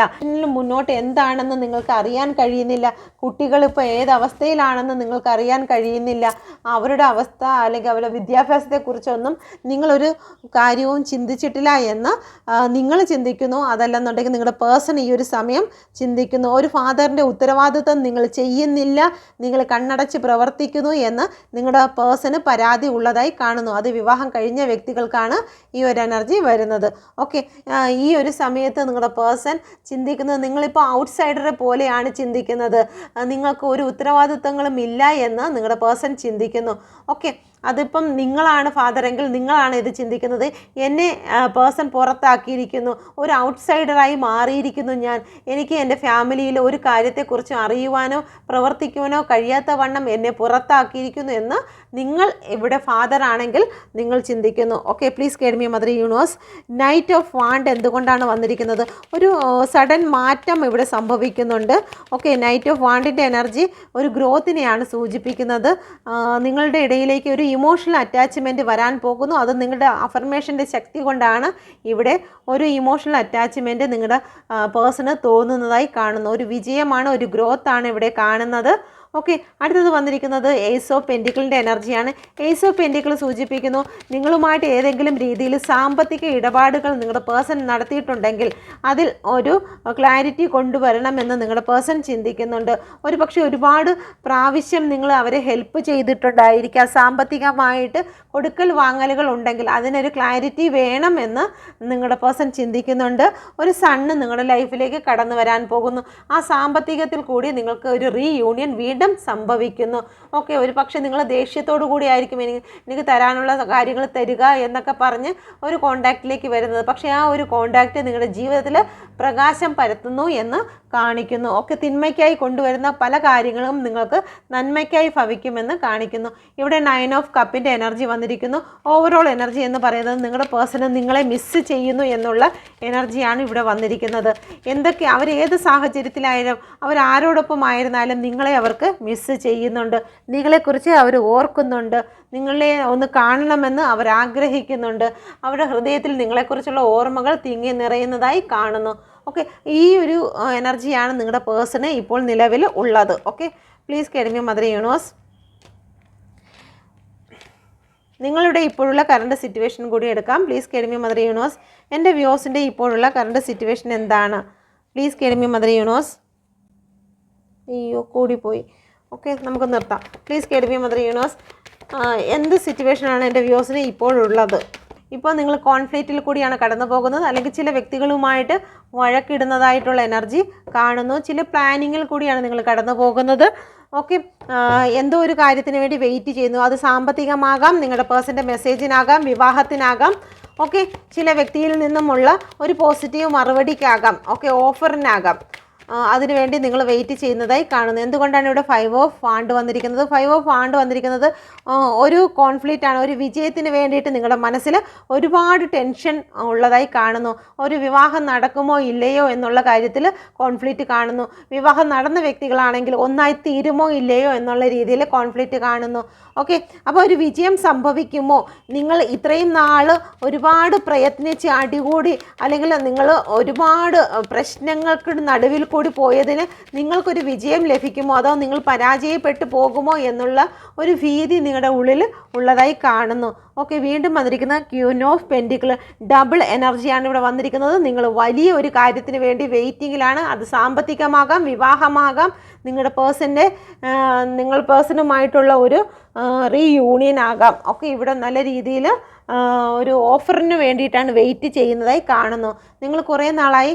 മുന്നോട്ട് എന്താണെന്ന് നിങ്ങൾക്ക് അറിയാൻ കഴിയുന്നില്ല, കുട്ടികളിപ്പോൾ ഏതവസ്ഥയിലാണെന്ന് നിങ്ങൾക്ക് അറിയാൻ കഴിയുന്നില്ല, അവരുടെ അവസ്ഥ അല്ലെങ്കിൽ അവരുടെ വിദ്യാഭ്യാസത്തെക്കുറിച്ചൊന്നും നിങ്ങളൊരു കാര്യവും ചിന്തിച്ചിട്ടില്ല എന്ന് നിങ്ങൾ ചിന്തിക്കുന്നു. അതല്ലെന്നുണ്ടെങ്കിൽ നിങ്ങളുടെ പേഴ്സൺ ഈ ഒരു സമയം ചിന്തിക്കുന്നു ഒരു ഫാദറിൻ്റെ ഉത്തരവാദിത്വം നിങ്ങൾ ചെയ്യുന്നില്ല, നിങ്ങൾ കണ്ണടച്ച് പ്രവർത്തിക്കുന്നു എന്ന് നിങ്ങളുടെ പേഴ്സണ് പരാതി ഉള്ളതായി കാണുന്നു. അത് വിവാഹം കഴിഞ്ഞ വ്യക്തികൾക്കാണ് ഈ ഒരു എനർജി വരുന്നത്. ഓക്കെ, ഈ ഒരു സമയത്ത് നിങ്ങളുടെ പേഴ്സൺ ചിന്തിക്കുന്നത് നിങ്ങളിപ്പോൾ ഔട്ട്സൈഡറെ പോലെയാണ് ചിന്തിക്കുന്നത്, നിങ്ങൾക്ക് ഒരു ഉത്തരവാദിത്വങ്ങളും ഇല്ല എന്ന് നിങ്ങളുടെ പേഴ്സൺ ചിന്തിക്കുന്നു. ഓക്കെ, അതിപ്പം നിങ്ങളാണ് ഫാദറെങ്കിൽ നിങ്ങളാണ് ഇത് ചിന്തിക്കുന്നത്. എന്നെ പേഴ്സൺ പുറത്താക്കിയിരിക്കുന്നു, ഒരു ഔട്ട്സൈഡറായി മാറിയിരിക്കുന്നു ഞാൻ, എനിക്ക് എൻ്റെ ഫാമിലിയിൽ ഒരു കാര്യത്തെക്കുറിച്ച് അറിയുവാനോ പ്രവർത്തിക്കുവാനോ കഴിയാത്ത വണ്ണം എന്നെ പുറത്താക്കിയിരിക്കുന്നു എന്ന് നിങ്ങൾ ഇവിടെ ഫാദർ ആണെങ്കിൽ നിങ്ങൾ ചിന്തിക്കുന്നു. Okay, please tell me mother universe. Knight of wand എന്തുകൊണ്ടാണ് വന്നിരിക്കുന്നത്? ഒരു സഡൻ മാറ്റം ഇവിടെ സംഭവിക്കുന്നുണ്ട്. ഓക്കെ, നൈറ്റ് ഓഫ് വാണ്ടിൻ്റെ എനർജി ഒരു ഗ്രോത്തിനെയാണ് സൂചിപ്പിക്കുന്നത്. നിങ്ങളുടെ ഇടയിലേക്ക് ഒരു ഇമോഷണൽ അറ്റാച്ച്മെൻറ്റ് വരാൻ പോകുന്നു. അത് നിങ്ങളുടെ അഫർമേഷൻ്റെ ശക്തി കൊണ്ടാണ് ഇവിടെ ഒരു ഇമോഷണൽ അറ്റാച്ച്മെൻറ്റ് നിങ്ങളുടെ പേഴ്സണ് തോന്നുന്നതായി കാണുന്നു. ഒരു വിജയമാണ്, ഒരു ഗ്രോത്താണ് ഇവിടെ കാണുന്നത്. ഓക്കെ, അടുത്തത് വന്നിരിക്കുന്നത് ഏസ് ഓഫ് പെൻറ്റിക്കിളിൻ്റെ എനർജിയാണ്. ഏസ് ഓഫ് പെൻറ്റിക്കിൾ സൂചിപ്പിക്കുന്നു നിങ്ങളുമായിട്ട് ഏതെങ്കിലും രീതിയിൽ സാമ്പത്തിക ഇടപാടുകൾ നിങ്ങളുടെ പേഴ്സൺ നടത്തിയിട്ടുണ്ടെങ്കിൽ അതിൽ ഒരു ക്ലാരിറ്റി കൊണ്ടുവരണമെന്ന് നിങ്ങളുടെ പേഴ്സൺ ചിന്തിക്കുന്നുണ്ട്. ഒരു പക്ഷേ ഒരുപാട് പ്രാവശ്യം നിങ്ങൾ അവരെ ഹെൽപ്പ് ചെയ്തിട്ടുണ്ടായിരിക്കാം. സാമ്പത്തികമായിട്ട് കൊടുക്കൽ വാങ്ങലുകൾ ഉണ്ടെങ്കിൽ അതിനൊരു ക്ലാരിറ്റി വേണമെന്ന് നിങ്ങളുടെ പേഴ്സൺ ചിന്തിക്കുന്നുണ്ട്. ഒരു സണ്ണ് നിങ്ങളുടെ ലൈഫിലേക്ക് കടന്നു വരാൻ പോകുന്നു. ആ സാമ്പത്തികത്തിൽ കൂടി നിങ്ങൾക്ക് ഒരു റീയൂണിയൻ വീണ്ടും സംഭവിക്കുന്നു. ഓക്കെ, ഒരു പക്ഷേ നിങ്ങൾ ദേഷ്യത്തോടു കൂടി ആയിരിക്കും എനിക്ക് തരാനുള്ള കാര്യങ്ങൾ തരിക എന്നൊക്കെ പറഞ്ഞ് ഒരു കോണ്ടാക്റ്റിലേക്ക് വരുന്നത്. പക്ഷേ ആ ഒരു കോണ്ടാക്റ്റ് നിങ്ങളുടെ ജീവിതത്തിൽ പ്രകാശം പരത്തുന്നു എന്ന് കാണിക്കുന്നു. ഒക്കെ, തിന്മയ്ക്കായി കൊണ്ടുവരുന്ന പല കാര്യങ്ങളും നിങ്ങൾക്ക് നന്മയ്ക്കായി ഭവിക്കുമെന്ന് കാണിക്കുന്നു. ഇവിടെ 9 ഓഫ് കപ്പിൻ്റെ എനർജി വന്നിരിക്കുന്നു. ഓവറോൾ എനർജി എന്ന് പറയുന്നത് നിങ്ങളുടെ പേഴ്സണ് നിങ്ങളെ മിസ്സ് ചെയ്യുന്നു എന്നുള്ള എനർജിയാണ് ഇവിടെ വന്നിരിക്കുന്നത്. എന്തൊക്കെ അവർ ഏത് സാഹചര്യത്തിലായാലും അവരാരോടൊപ്പം ആയിരുന്നാലും നിങ്ങളെ അവർക്ക് മിസ്സ് ചെയ്യുന്നുണ്ട്, നിങ്ങളെക്കുറിച്ച് അവർ ഓർക്കുന്നുണ്ട്, നിങ്ങളെ ഒന്ന് കാണണമെന്ന് അവർ ആഗ്രഹിക്കുന്നുണ്ട്. അവരുടെ ഹൃദയത്തിൽ നിങ്ങളെക്കുറിച്ചുള്ള ഓർമ്മകൾ തിങ്ങി നിറയുന്നതായി കാണുന്നു. ഓക്കെ, ഈ ഒരു എനർജിയാണ് നിങ്ങളുടെ പേഴ്സണ് ഇപ്പോൾ നിലവിൽ ഉള്ളത്. Okay, please tell me mother universe. നിങ്ങളുടെ ഇപ്പോഴുള്ള കറണ്ട് സിറ്റുവേഷൻ കൂടി എടുക്കാം. Please tell me mother universe. എൻ്റെ വ്യൂസിൻ്റെ ഇപ്പോഴുള്ള കറണ്ട് സിറ്റുവേഷൻ എന്താണ്? Please tell me mother universe. അയ്യോ, കൂടിപ്പോയി. ഓക്കെ, നമുക്ക് നിർത്താം. Please tell me mother universe. എന്ത് സിറ്റുവേഷനാണ് എൻ്റെ വ്യൂസിന് ഇപ്പോഴുള്ളത്? ഇപ്പോൾ നിങ്ങൾ കോൺഫ്ലിക്റ്റിൽ കൂടിയാണ് കടന്നു പോകുന്നത്, അല്ലെങ്കിൽ ചില വ്യക്തികളുമായിട്ട് വഴക്കിടുന്നതായിട്ടുള്ള എനർജി കാണുന്നു. ചില പ്ലാനിങ്ങിൽ കൂടിയാണ് നിങ്ങൾ കടന്നു പോകുന്നത്. ഓക്കെ, എന്തോ ഒരു കാര്യത്തിന് വേണ്ടി വെയിറ്റ് ചെയ്യുന്നു. അത് സാമ്പത്തികമാകാം, നിങ്ങളുടെ പേഴ്സൻ്റെ മെസ്സേജിനാകാം, വിവാഹത്തിനാകാം. ഓക്കെ, ചില വ്യക്തിയിൽ നിന്നുമുള്ള ഒരു പോസിറ്റീവ് മറുപടിക്കാകാം. ഓക്കെ, ഓഫറിനാകാം. അതിനുവേണ്ടി നിങ്ങൾ വെയിറ്റ് ചെയ്യുന്നതായി കാണുന്നു. എന്തുകൊണ്ടാണ് ഇവിടെ 5 ഓഫ് വാണ്ട് വന്നിരിക്കുന്നത്? 5 ഓഫ് വാണ്ട് വന്നിരിക്കുന്നത് ഒരു കോൺഫ്ലിക്റ്റ് ആണ്. ഒരു വിജയത്തിന് വേണ്ടിയിട്ട് നിങ്ങളുടെ മനസ്സിൽ ഒരുപാട് ടെൻഷൻ ഉള്ളതായി കാണുന്നു. ഒരു വിവാഹം നടക്കുമോ ഇല്ലയോ എന്നുള്ള കാര്യത്തിൽ കോൺഫ്ലിക്റ്റ് കാണുന്നു. വിവാഹം നടന്ന വ്യക്തികളാണെങ്കിൽ ഒന്നായി തീരുമോ ഇല്ലയോ എന്നുള്ള രീതിയിൽ കോൺഫ്ലിക്റ്റ് കാണുന്നു. ഓക്കെ, അപ്പോൾ ഒരു വിജയം സംഭവിക്കുമോ? നിങ്ങൾ ഇത്രയും നാൾ ഒരുപാട് പ്രയത്നിച്ച് അടികൂടി, അല്ലെങ്കിൽ നിങ്ങൾ ഒരുപാട് പ്രശ്നങ്ങൾക്ക് നടുവിൽ കൂടി പോയതിന് നിങ്ങൾക്കൊരു വിജയം ലഭിക്കുമോ അതോ നിങ്ങൾ പരാജയപ്പെട്ടു പോകുമോ എന്നുള്ള ഒരു ഭീതി നിങ്ങളുടെ ഉള്ളിൽ ഉള്ളതായി കാണുന്നു. ഓക്കെ, വീണ്ടും വന്നിരിക്കുന്ന ക്യൂൻ ഓഫ് പെൻറ്റിക്കിൾ, ഡബിൾ എനർജിയാണ് ഇവിടെ വന്നിരിക്കുന്നത്. നിങ്ങൾ വലിയ ഒരു കാര്യത്തിന് വേണ്ടി വെയിറ്റിങ്ങിലാണ്. അത് സാമ്പത്തികമാകാം, വിവാഹമാകാം, നിങ്ങളുടെ നിങ്ങൾ പേഴ്സണുമായിട്ടുള്ള ഒരു റീയൂണിയൻ ആകാം. ഒക്കെ ഇവിടെ നല്ല രീതിയിൽ ഒരു ഓഫറിന് വേണ്ടിയിട്ടാണ് വെയിറ്റ് ചെയ്യുന്നതായി കാണുന്നു. നിങ്ങൾ കുറേ നാളായി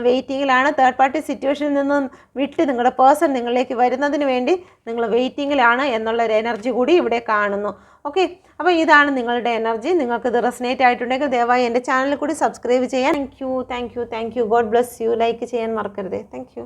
വെയിറ്റിങ്ങിലാണ്. തേർഡ് പാർട്ടി സിറ്റുവേഷനിൽ നിന്നും വിട്ട് നിങ്ങളുടെ പേഴ്സൺ നിങ്ങളിലേക്ക് വരുന്നതിന് വേണ്ടി നിങ്ങൾ വെയിറ്റിങ്ങിലാണ് എന്നുള്ളൊരു എനർജി കൂടി ഇവിടെ കാണുന്നു. ഓക്കെ, അപ്പോൾ ഇതാണ് നിങ്ങളുടെ എനർജി. നിങ്ങൾക്കിത് റെസനേറ്റ് ആയിട്ടുണ്ടെങ്കിൽ ദയവായി എൻ്റെ ചാനൽ കൂടി സബ്സ്ക്രൈബ് ചെയ്യാൻ. Thank you. God bless you. Like ചെയ്യാൻ മറക്കരുത്. Thank you.